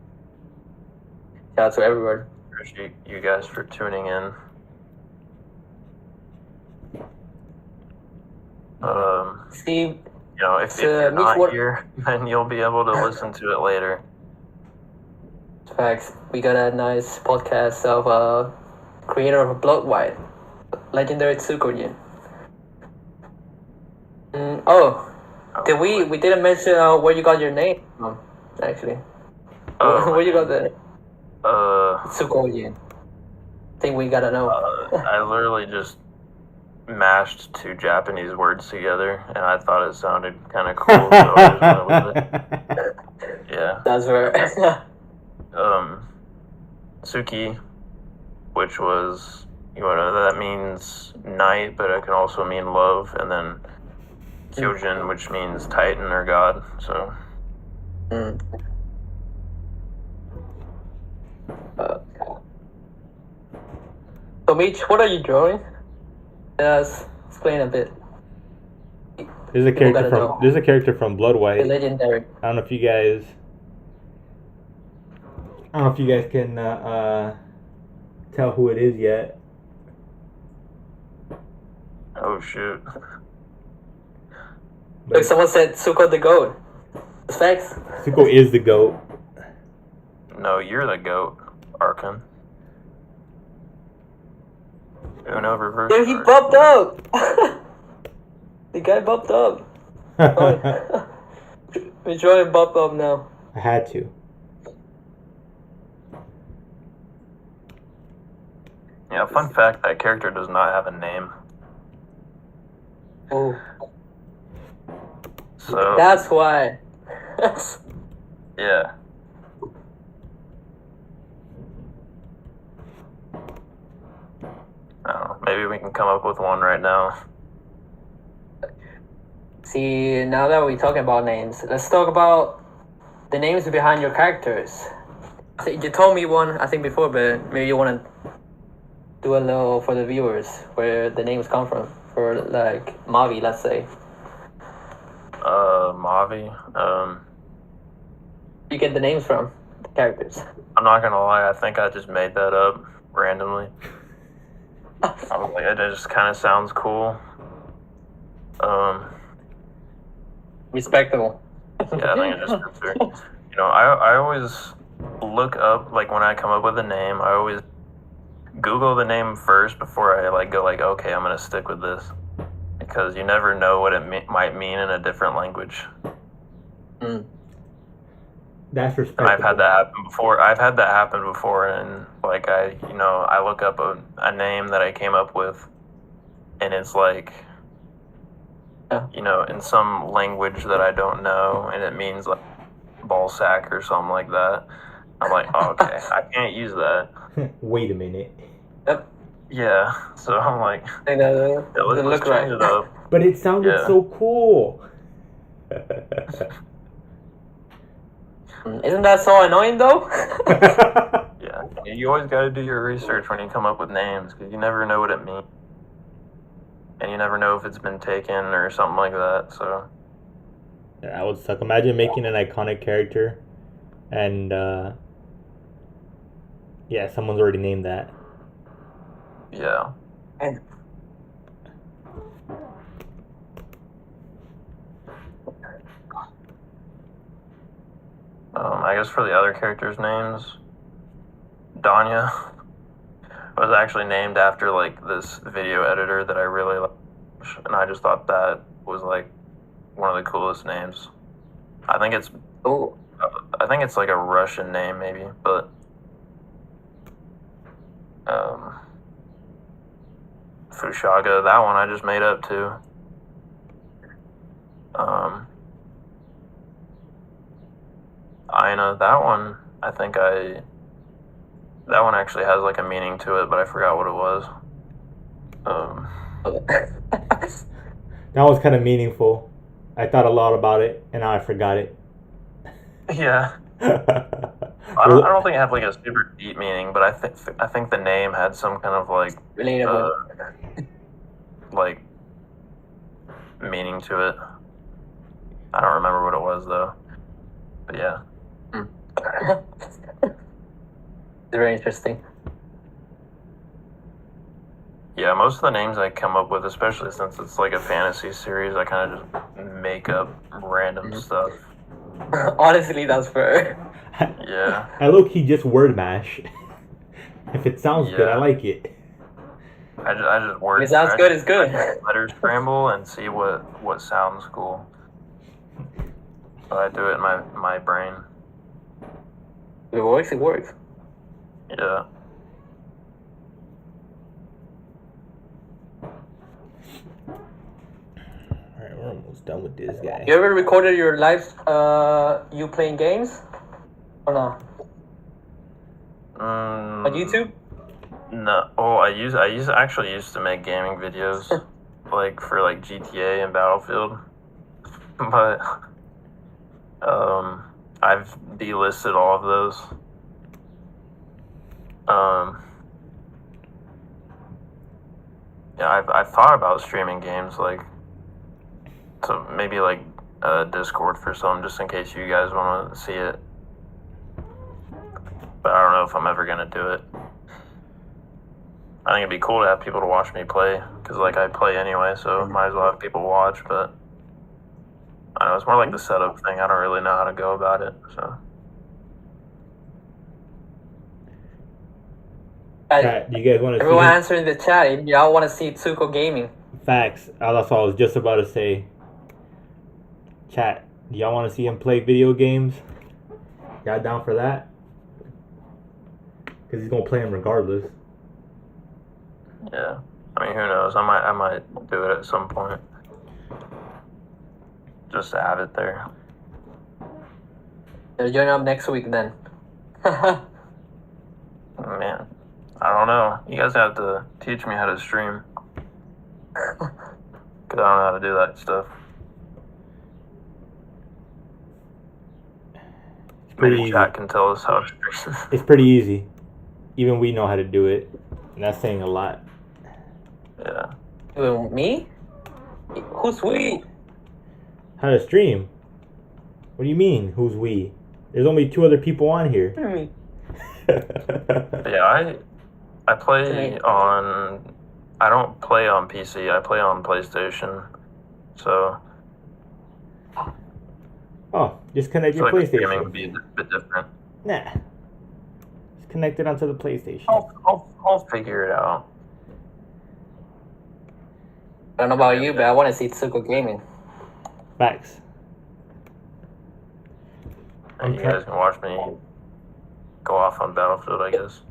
Shout out to everyone. Appreciate you guys for tuning in. Steve, if you're not here, then you'll be able to listen to it later. Facts. We got a nice podcast of creator of Blood White, legendary Tsukyojin. We didn't mention where you got your name from, actually. Where you got the Tsukyojin? I think we gotta know. I literally just mashed 2 Japanese words together, and I thought it sounded kind of cool, so I just went with it. Yeah. That's right. Tsuki, which was, that means night, but it can also mean love, and then Kyojin, which means Titan or God, so. So Meech, what are you drawing? Let's explain a bit. There's a character from Blood White. Legendary. I don't know if you guys can tell who it is yet. Oh shoot. Like someone said Tsuko the goat. It's facts. Tsuko is the goat. No, you're the goat, Arkin. Uno reverse. Dude, he card. bumped up! The guy bumped up. We're trying to bump up now. I had to. Yeah, fun fact, that character does not have a name. Oh, So, that's why. yeah. I don't know, maybe we can come up with one right now. See, now that we're talking about names, let's talk about the names behind your characters. So you told me one, I think, before, but maybe you want to do a little for the viewers where the names come from. For, like, Mavi, let's say. Mavi. You get the names from the characters. I'm not gonna lie, I think I just made that up randomly. I was like, it just kind of sounds cool. Respectable. Yeah, I think it just fits weird. You know, I always look up, like, when I come up with a name, I always Google the name first before I, like, go, like, okay, I'm gonna stick with this. Because you never know what it might mean in a different language. Mm. That's And respectable. I've had that happen before, and, like, I look up a name that I came up with, and it's, like, Yeah. you know, in some language that I don't know, and it means, like, ball sack or something like that. I'm like, oh, okay, I can't use that. Wait a minute. Yep. Yeah, so I'm like, I know, yeah, doesn't let's look right. change it up. But it sounded Yeah. so cool. Isn't that so annoying, though? Yeah, you always got to do your research when you come up with names, because you never know what it means. And you never know if it's been taken or something like that, so. Yeah, that would suck. Imagine making an iconic character and yeah, someone's already named that. Yeah. And I guess for the other characters' names, Danya was actually named after, like, this video editor that I really like, and I just thought that was, like, one of the coolest names. I think it's like a Russian name, maybe, but Fushaga, that one I just made up too. Aina, that one that one actually has, like, a meaning to it, but I forgot what it was. That was kind of meaningful. I thought a lot about it, and now I forgot it. Yeah. I don't think it had, like, a super deep meaning, but I think the name had some kind of, like, relatable. like, meaning to it. I don't remember what it was, though. But yeah. Very interesting. Yeah, most of the names I come up with, especially since it's like a fantasy series, I kind of just make up random stuff. Honestly, that's fair. Yeah. I low-key just word mash. If it sounds good, I Yeah. like it. I just word. If it sounds good, it's good. Letter scramble and see what sounds cool. So I do it in my brain. If it works, it works. Yeah. Alright, we're almost done with this guy. You ever recorded your live, you playing games? Or not? On YouTube? No. Oh, I actually used to make gaming videos, like, for, like, GTA and Battlefield, but I've delisted all of those. Yeah, I've thought about streaming games, like, so maybe, like, Discord for some, just in case you guys want to see it. But I don't know if I'm ever gonna do it. I think it'd be cool to have people to watch me play, because, like, I play anyway, so might as well have people watch, but I don't know, it's more like the setup thing. I don't really know how to go about it, so. Chat, do you guys want to see Everyone him? answer in the chat if y'all want to see Tsuko gaming. Facts. That's all I was just about to say. Chat, do y'all want to see him play video games? Y'all down for that? Because he's going to play them regardless. Yeah. I mean, who knows? I might do it at some point. Just to have it there. Join up next week then. Man, I don't know. You guys have to teach me how to stream. Because I don't know how to do that stuff. Pretty Maybe easy. chat can tell us how to stream. It's pretty easy. Even we know how to do it. And that's saying a lot. Yeah. Me? Who's we? How to stream? What do you mean, who's we? There's only 2 other people on here. What do you mean? Yeah, I play on... I don't play on PC. I play on PlayStation. So... Oh, just connect I feel your like the streaming PlayStation. would be a bit different. Nah. Just connect it onto the PlayStation. I'll figure it out. I don't know about you, but I want to see Tsuko gaming. Facts. And you guys can watch me go off on Battlefield, I guess.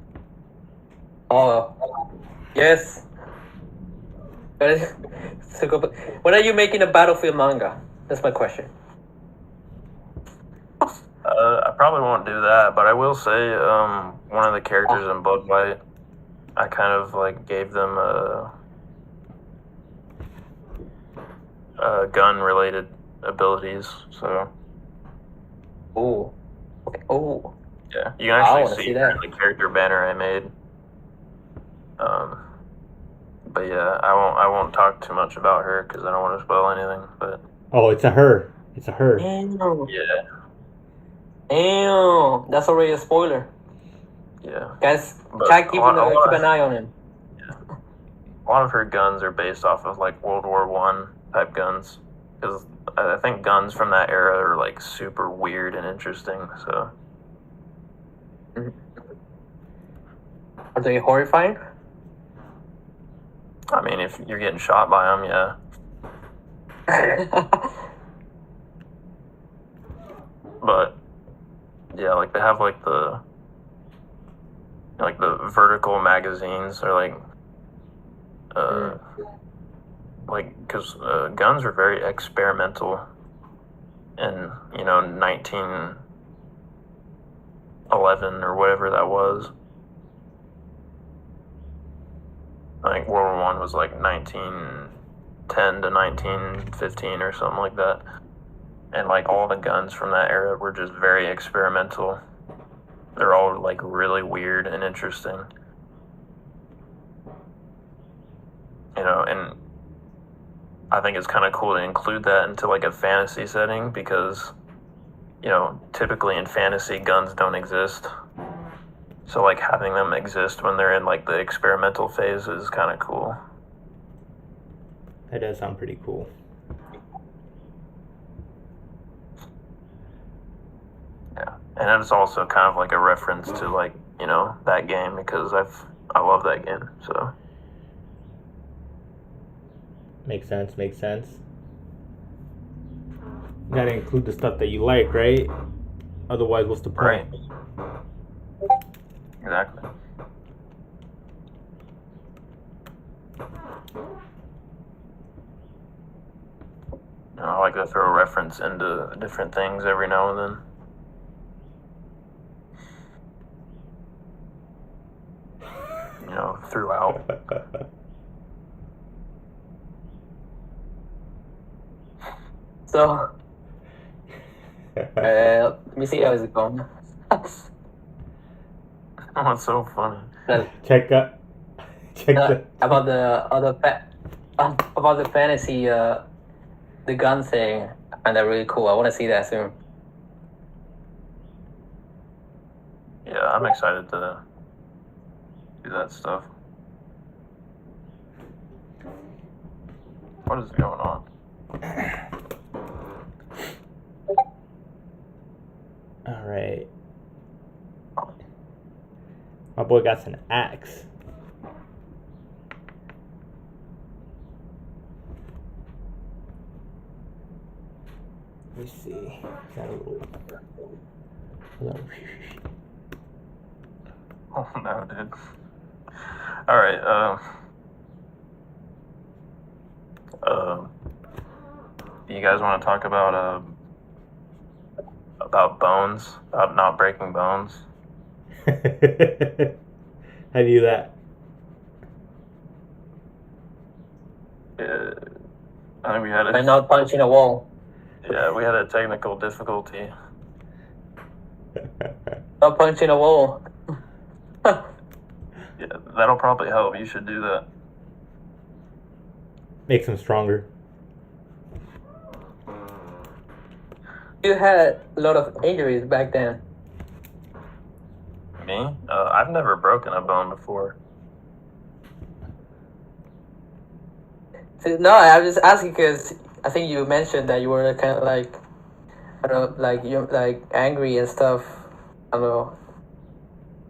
Oh, yes. Tsuko, when are you making a Battlefield manga? That's my question. I probably won't do that, but I will say one of the characters in Blood White, I kind of like gave them a gun-related abilities. So Ooh. Okay. Ooh. yeah, you can I actually wanna see see that. the character banner I made. But yeah, I won't talk too much about her because I don't want to spoil anything. But Oh, it's a her. It's a her. Damn. yeah, Damn. That's already a spoiler. yeah. Guys, But try keep a lot an eye on him. A lot of her guns are based off of like World War I type guns, because I think guns from that era are like super weird and interesting. So Are they horrifying? I mean, if you're getting shot by them, yeah. But yeah, like they have like the vertical magazines, or because guns were very experimental in 1911 or whatever that was. I think World War I was like 1910 to 1915 or something like that. And like all the guns from that era were just very experimental. They're all like really weird and interesting. And I think it's kind of cool to include that into like a fantasy setting, because typically in fantasy guns don't exist. So like having them exist when they're in like the experimental phase is kind of cool. That does sound pretty cool. Yeah, and it's also kind of like a reference to like that game, because I love that game. So Makes sense. Makes sense. You gotta include the stuff that you like, right? Otherwise, what's the point? right, exactly. I like to throw a reference into different things every now and then. Throughout. So, let me see how it's going. Oh, it's so funny. Check up. About the about the fantasy, the gun thing, and they're really cool. I want to see that soon. Yeah, I'm excited to do that stuff. What is going on? All right. My boy got an axe. Let me see. Got a little. Oh no, dude. All right. You guys want to talk about bones? About not breaking bones? How do you do that? I think we had By not punching a wall. Yeah, we had a technical difficulty. Not punching a wall. Yeah, that'll probably help. You should do that. Makes them stronger. You had a lot of injuries back then. Me? I've never broken a bone before. No, I was just asking because I think you mentioned that you were kind of like, I don't know, like you're like angry and stuff. I don't know.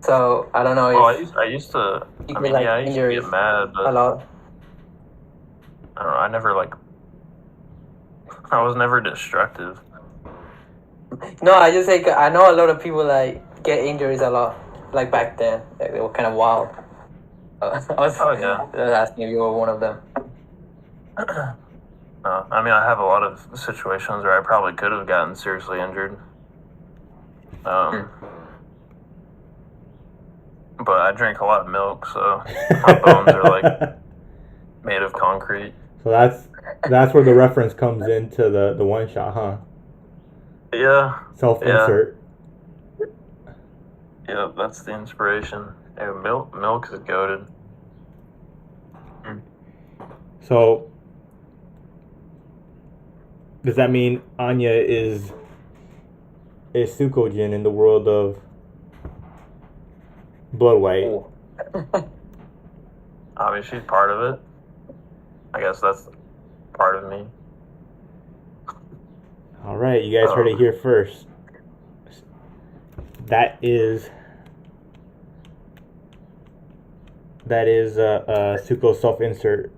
So I don't know Well, if I used to. you I get mean, like yeah, I used to injuries get mad, a but lot. I don't know. I never like. I was never destructive. No, I just think I know a lot of people like get injuries a lot, like back then. Like, they were kind of wild. I was Oh yeah. just asking if you were one of them. I mean, I have a lot of situations where I probably could have gotten seriously injured. But I drink a lot of milk, so my bones are like made of concrete. So that's where the reference comes into the one shot, huh? Yeah. Self-insert. Yeah, that's the inspiration. Yeah, milk is goated. So does that mean Anya is Tsukyojin in the world of Blood White? I mean, she's part of it. I guess that's part of me. All right, you guys heard it here first. That is Tsuko's self-insert.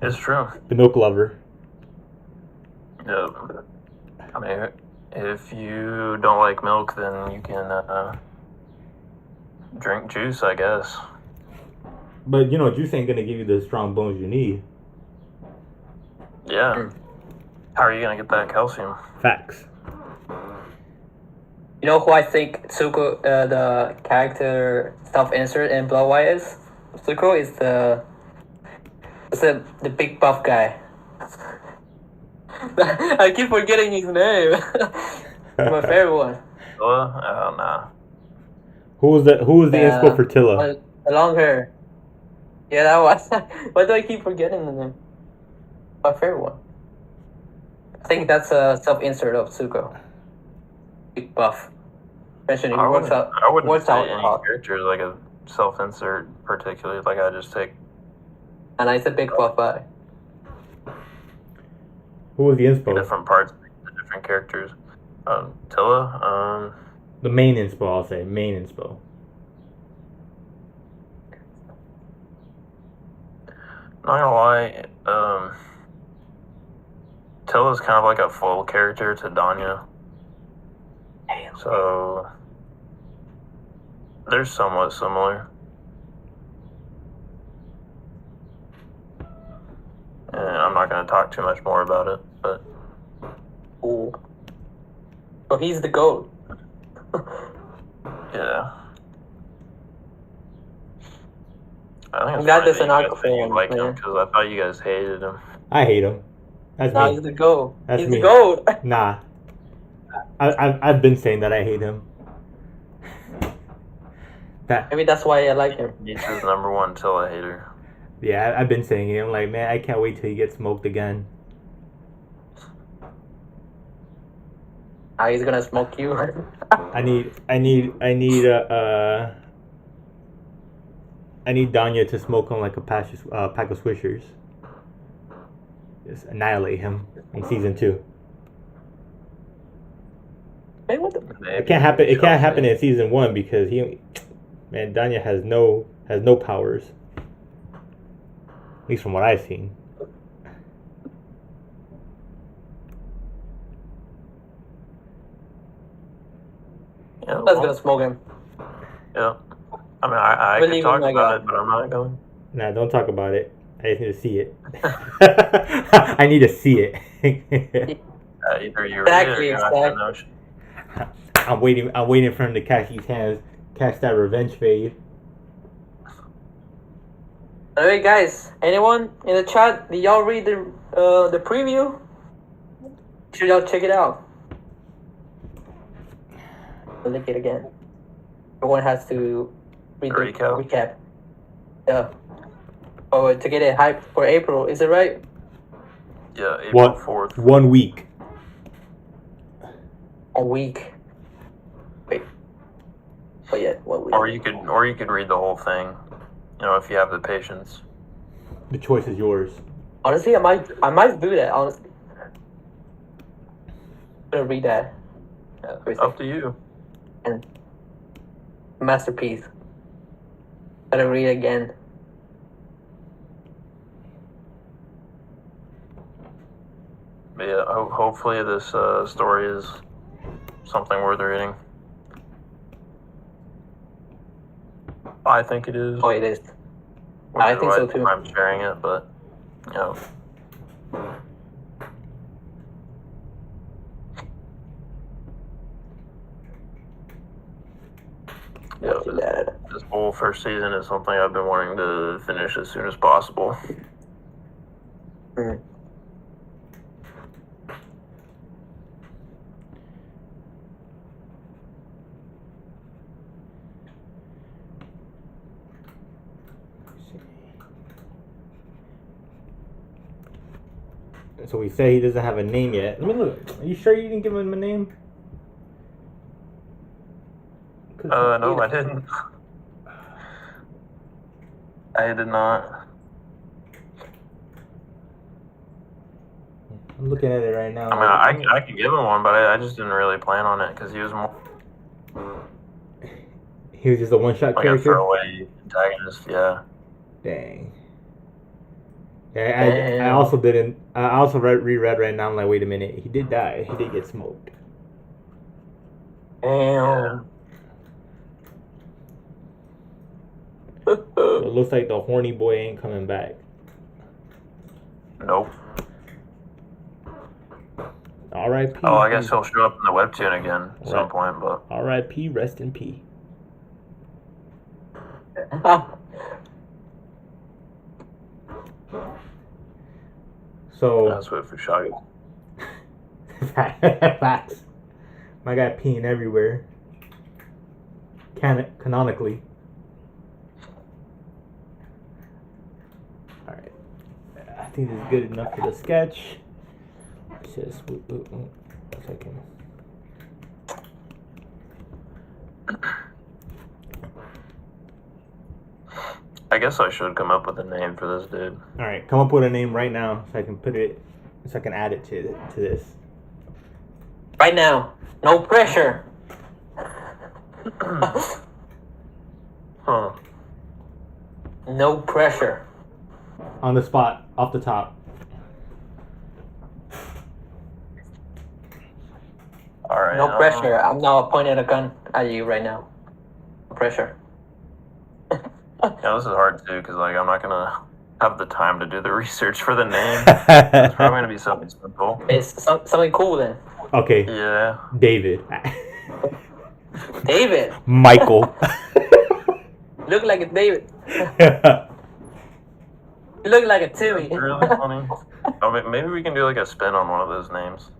It's true. The milk lover. Yeah. I mean, if you don't like milk, then you can drink juice, I guess. But you know, juice ain't gonna give you the strong bones you need. Yeah. How are you gonna get that calcium? Facts. You know who I think Tsuko, the character self-insert in Blood White is? Tsuko is the big buff guy. I keep forgetting his name. My favorite one. Oh no. Who was the inspo for Tilla? The long hair. Yeah, that was. Why do I keep forgetting the name? My favorite one. I think that's a self-insert of Tsuko. Big buff. Mentioned I wouldn't say out any hot. character is like a self-insert particularly. Like I just take. And it's a big buff guy. Who was the inspo? Different parts, of different characters. Tilla. The main inspo, I'll say. Main inspo. Not gonna lie. Tilla's kind of like a full character to Danya. So they're somewhat similar. And I'm not going to talk too much more about it, but Ooh. So he's the GOAT. yeah. I think I'm glad there's an funny arc that you for him, like him yeah. because I thought you guys hated him. I hate him. That's Nah, me. he's the GOAT. That's He's me. the GOAT. Nah. I've been saying that I hate him. Maybe that's why I like him. Nietzsche's number one Tilla hater. Yeah, I've been saying it. I'm like, man, I can't wait till he gets smoked again. He's gonna smoke you. I need Danya to smoke him like a pack of Swishers. Just annihilate him in season 2. Hey, what the? It can't happen. It can't happen in season 1 because Danya has no powers. At least from what I've seen. Yeah, That's gonna smoke him. Yeah. I mean, I could Believe talk in my about God. it, but I'm not going. Nah, don't talk about it. I just need to see it. I need to see it. Either you read it or you have the notion. I'm waiting for him to catch that revenge fade. Alright, guys. Anyone in the chat? Did y'all read the preview? Should y'all check it out? I'll link it again. Everyone has to read the recap. Yeah. Oh, to get it hyped for April, is it right? Yeah, April 4th. 1 week. A week. Wait. Oh yeah, 1 week. Or you could read the whole thing. You know, if you have the patience. The choice is yours. Honestly, I might do that. Honestly, I'm gonna read that. Up to you. And masterpiece. Gotta read it again. But yeah, hopefully this story is something worth reading. I think it is. Oh, it is. I think so too. I'm sharing it, but you know. Yeah, this whole first season is something I've been wanting to finish as soon as possible. Mm. So we say he doesn't have a name yet. Let me look. Are you sure you didn't give him a name? No, I didn't. I did not. I'm looking at it right now. I mean, I could give him one, but I just didn't really plan on it because he was more. He was just a one-shot like character. A throwaway antagonist, yeah. Dang. Yeah, I also didn't. I also reread right now. I'm like, wait a minute. He did die. He did get smoked. Damn. So it looks like the horny boy ain't coming back. Nope. R.I.P. Oh, I guess he'll show up in the webtoon again at some point, but. R.I.P. Rest in peace. So that's what Fushagi. Facts. My guy peeing everywhere. Canonically. Alright. I think this is good enough for the sketch. It's just one second. I guess I should come up with a name for this dude. Alright, come up with a name right now so I can add it to this. Right now. No pressure. Huh. No pressure. On the spot, off the top. Alright. No pressure. I'm not pointing a gun at you right now. No pressure. Yeah, this is hard too because like I'm not gonna have the time to do the research for the name. It's probably gonna be something simple. It's something cool then. Okay. Yeah. David. David. Michael. Look like a David. You look like a Timmy. It's really funny. Oh, maybe we can do like a spin on one of those names.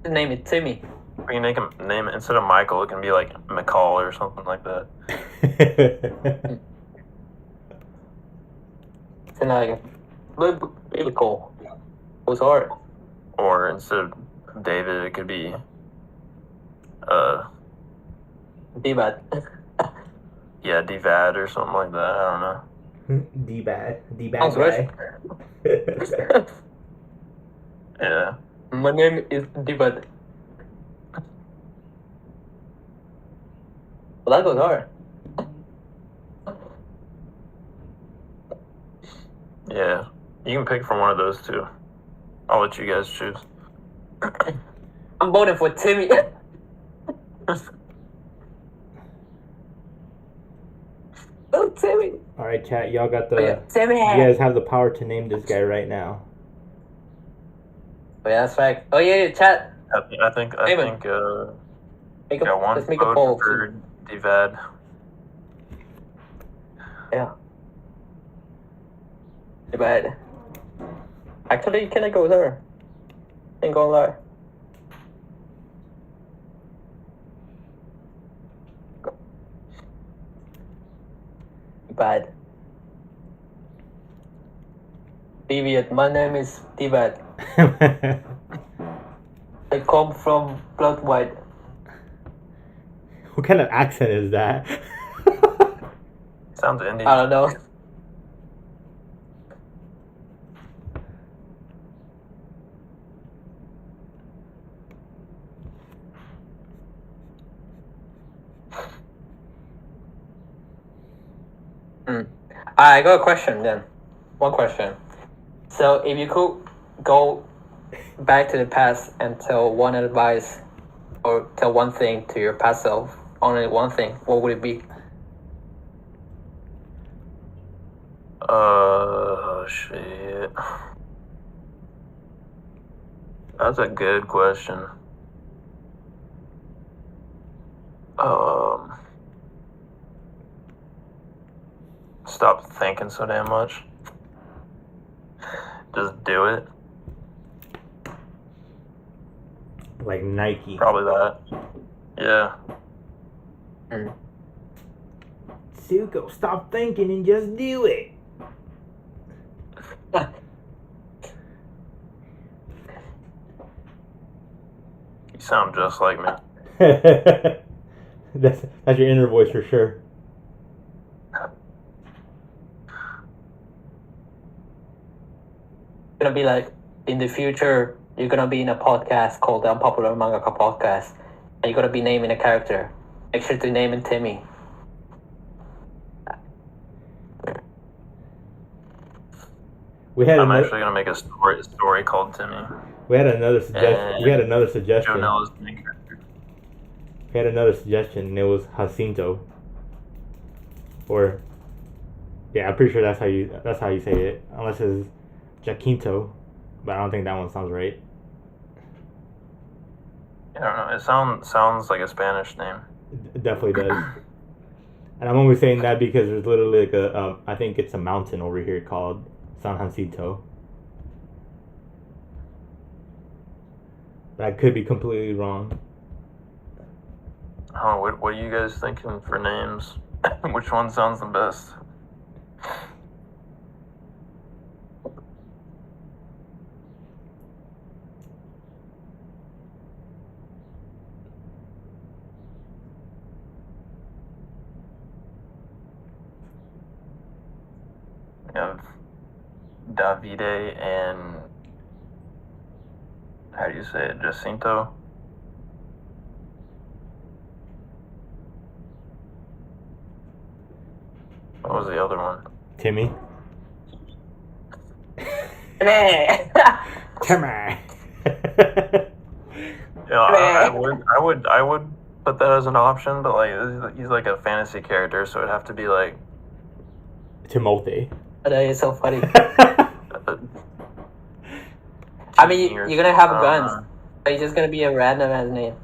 His name is Timmy. We can make him name it instead of Michael. It can be like McCall or something like that. It's like really cool. What's hard? Or instead of David, it could be D-Bad. yeah, D-Vad or something like that. I don't know. D-Bad Sounds guy. Yeah. My name is D-Bad. Well, that goes hard. Yeah, you can pick from one of those two. I'll let you guys choose. I'm voting for Timmy. Oh, Timmy. All right, chat. Y'all got the. Oh, yeah. Timmy. You guys have the power to name this guy right now. Oh, yeah, that's right. Oh, yeah, chat. I think. Make a, got one let's make a vote poll. for Divad. Yeah. But actually, can I go there? Ain't gonna lie. Bad. Deviant, my name is Divad. I come from Blood White. What kind of accent is that? Sounds Indian. I don't know. I got a question then. One question. So if you could go back to the past and tell one advice or tell one thing to your past self, only one thing, what would it be? Shit. That's a good question. Stop thinking so damn much. Just do it. Like Nike. Probably that. Yeah. Tsuko, stop thinking and just do it. You sound just like me. that's your inner voice for sure. Gonna be like in the future, you're gonna be in a podcast called the Unpopular Mangaka Podcast, and you're gonna be naming a character. Make sure to name it Timmy. I'm actually gonna make a story called Timmy. We had another suggestion. We had another suggestion. Jonella's the main character. We had another suggestion, and it was Jacinto. Or, yeah, I'm pretty sure that's how you say it, unless it's Jacinto, but I don't think that one sounds right. I don't know. It sounds like a Spanish name. It definitely does. And I'm only saying that because there's literally like I think it's a mountain over here called San Jacinto. But I could be completely wrong. Oh, what are you guys thinking for names? Which one sounds the best? We have Davide and how do you say it? Jacinto? What was the other one? Timmy. Timmy. Yeah, I would put that as an option, but like he's like a fantasy character, so it'd have to be like Timothy. That is so funny. I mean, you're gonna have guns, but he's just gonna be a random ass name.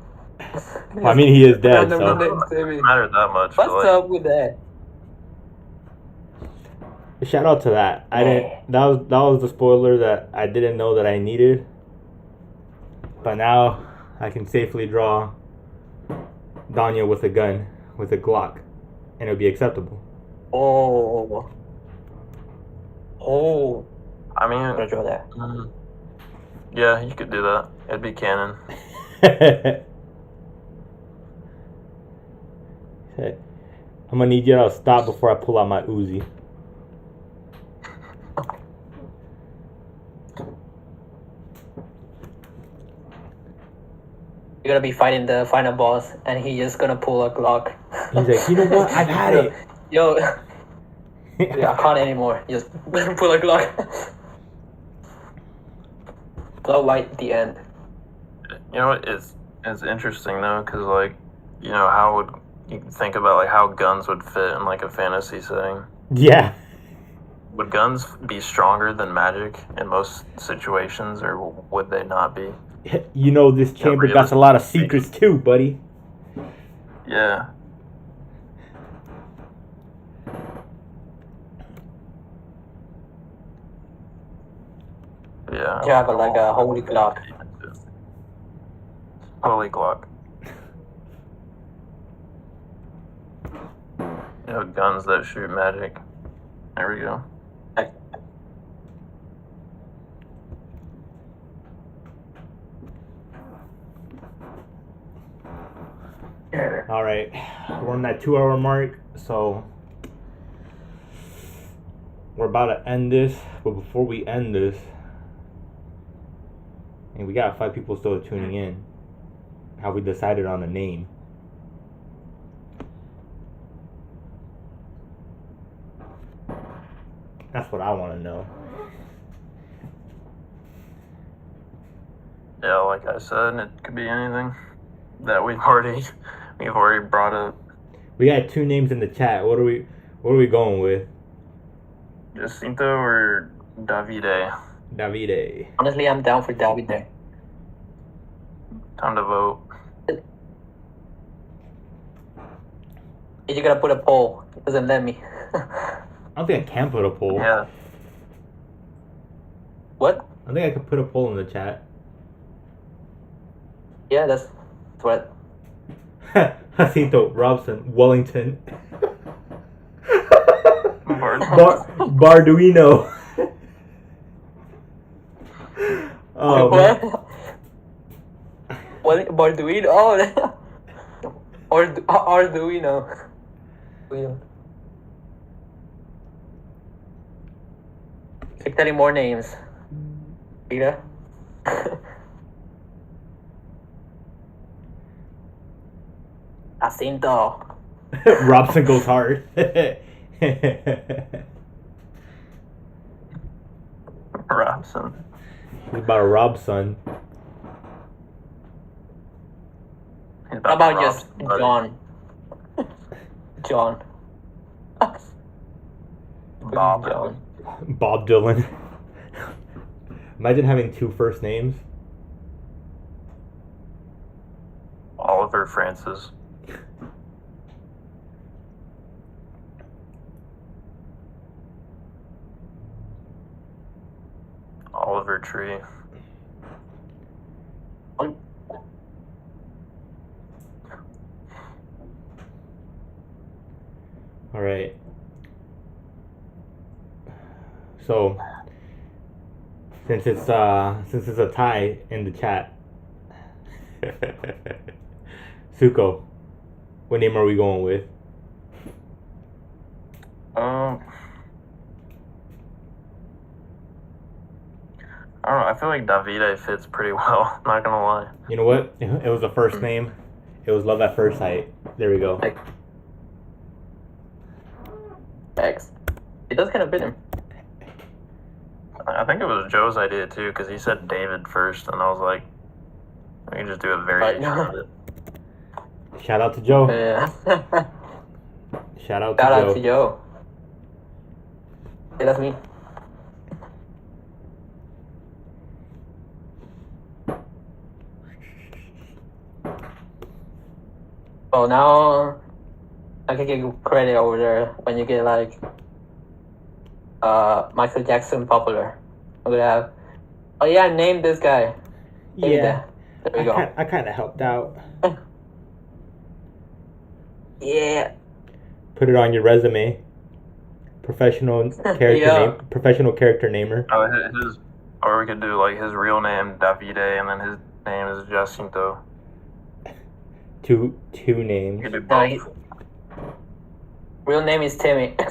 Well, I mean, he is dead, so. It doesn't matter that much. What's like, up with that? Shout out to that. That was the spoiler that I didn't know that I needed. But now I can safely draw Danya with a gun, with a Glock, and it'll be acceptable. Oh. I mean, I'm gonna draw that. Yeah, you could do that. It'd be canon. I'm gonna need you to stop before I pull out my Uzi. you're gonna be fighting the final boss, and he's just gonna pull a Glock. He's like, you know what? I've had it. Yo, yeah, I can't anymore. Just pull a Glock. Glow light, the end. You know what? It's interesting though, because like, you know, how would you think about like how guns would fit in like a fantasy setting? Yeah. Would guns be stronger than magic in most situations, or would they not be? You know, this chamber got a lot of secrets too, buddy. Yeah. Yeah. You have like a holy Glock. Holy Glock. You know, guns that shoot magic. There we go. All right, we're on that 2-hour mark, so we're about to end this. But before we end this, and we got 5 people still tuning in, have we decided on a name? That's what I want to know. Yeah, like I said, it could be anything that we've already brought up. We got 2 names in the chat. What are we going with? Jacinto or Davide? Davide. Honestly, I'm down for Davide. Time to vote. You gotta put a poll. It doesn't let me. I don't think I can put a poll. Yeah. What? I think I could put a poll in the chat. Yeah, that's what. Jacinto, Robson, Wellington. Barduino. Oh, what? What? Barduino? Oh, Arduino. Keep telling more names. Peter. Jacinto. Robson goes hard. Robson. He's about to rob son. He's How about to about rob just somebody. John? John. Bob. John. Bob Dylan. Imagine having 2 first names. Oliver Francis. Oliver Tree. All right. So, since it's a tie in the chat, Tsuko, what name are we going with? I don't know. I feel like Davide fits pretty well. Not gonna lie. You know what? It was the first name. It was love at first sight. There we go. X. It does kind of fit him. I think it was Joe's idea too, because he said David first, and I was like, we can just do a variation of it. Shout out to Joe. Yeah. Shout out to Shout Joe. out to Joe. Hey, that's me. Oh, now I can give credit over there when you get like Michael Jackson popular. I'm gonna have. Oh yeah, name this guy. Yeah. There we go. I kind of helped out. Yeah. Put it on your resume. Professional character Yeah. Professional character namer. Oh, his, or we could do like his real name Davide, and then his name is Jacinto. Two You names. could do No, both. Real name is Timmy. I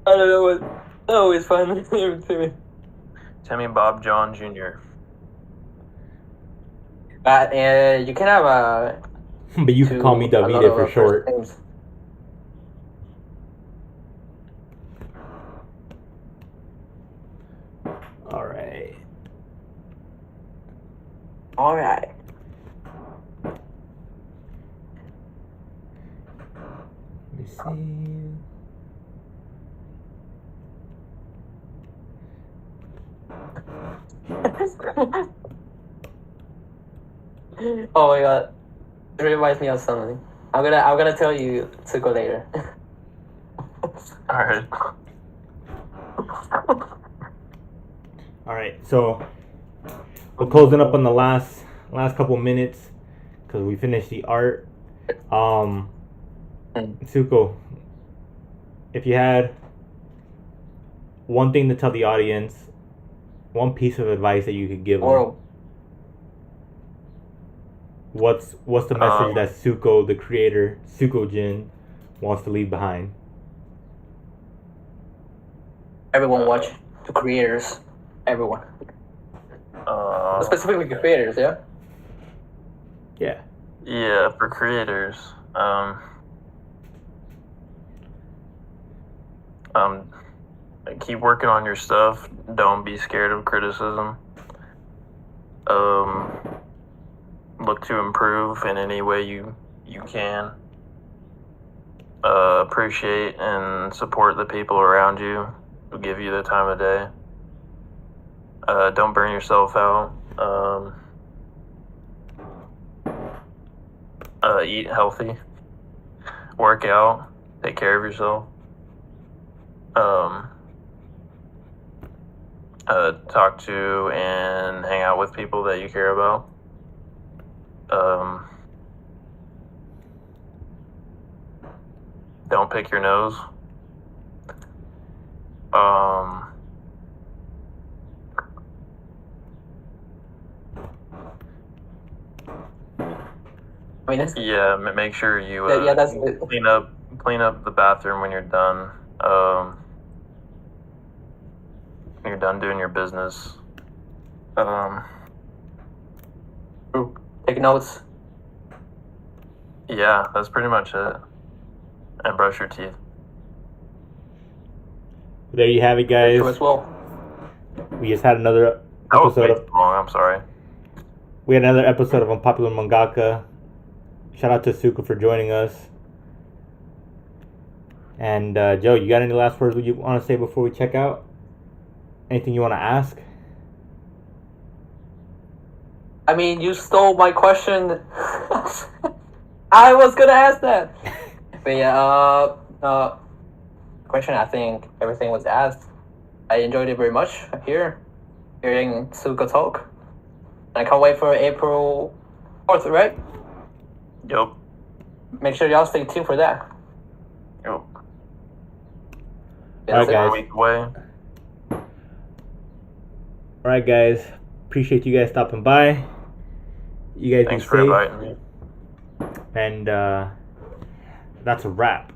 don't know what. Oh, it's fun. Timmy. Timmy Bob John Jr. You can have But you can call me a lot Davide of for first short. names. All right. All right. Let me see. Oh my god, it reminds me of something. I'm gonna tell you to go later. All right. All right. So we're closing up on the last couple minutes because we finished the art. Tsuko, if you had one thing to tell the audience, one piece of advice that you could give them, Or what's the message that Tsuko, the creator, Tsukyojin, wants to leave behind? everyone watch the creators. Everyone, specifically the creators. Yeah. Yeah. Yeah, for creators. Keep working on your stuff. Don't be scared of criticism. Look to improve in any way you can. Appreciate and support the people around you who give you the time of day. Don't burn yourself out. Eat healthy. Work out. Take care of yourself. Talk to and hang out with people that you care about. Don't pick your nose. I mean, that's, Yeah, make sure you that's it. clean up the bathroom when you're done. When you're done doing your business. Take notes. Yeah, that's pretty much it. And brush your teeth. There you have it, guys. You as well. We just had another That was way episode too long. I'm sorry. We had another episode of Unpopular Mangaka. Shout out to Tsuko for joining us. And Joe, you got any last words you want to say before we check out? Anything you want to ask? I mean, you stole my question. I was gonna ask that. But yeah, question. I think everything was asked. I enjoyed it very much hearing Tsuko talk. I can't wait for April 4th, right? Yep. Make sure y'all stay tuned for that. Yep. Yeah, that's Alright, guys. A week away. Alright, guys. Appreciate you guys stopping by. You guys Thanks be for safe. inviting me. And that's a wrap.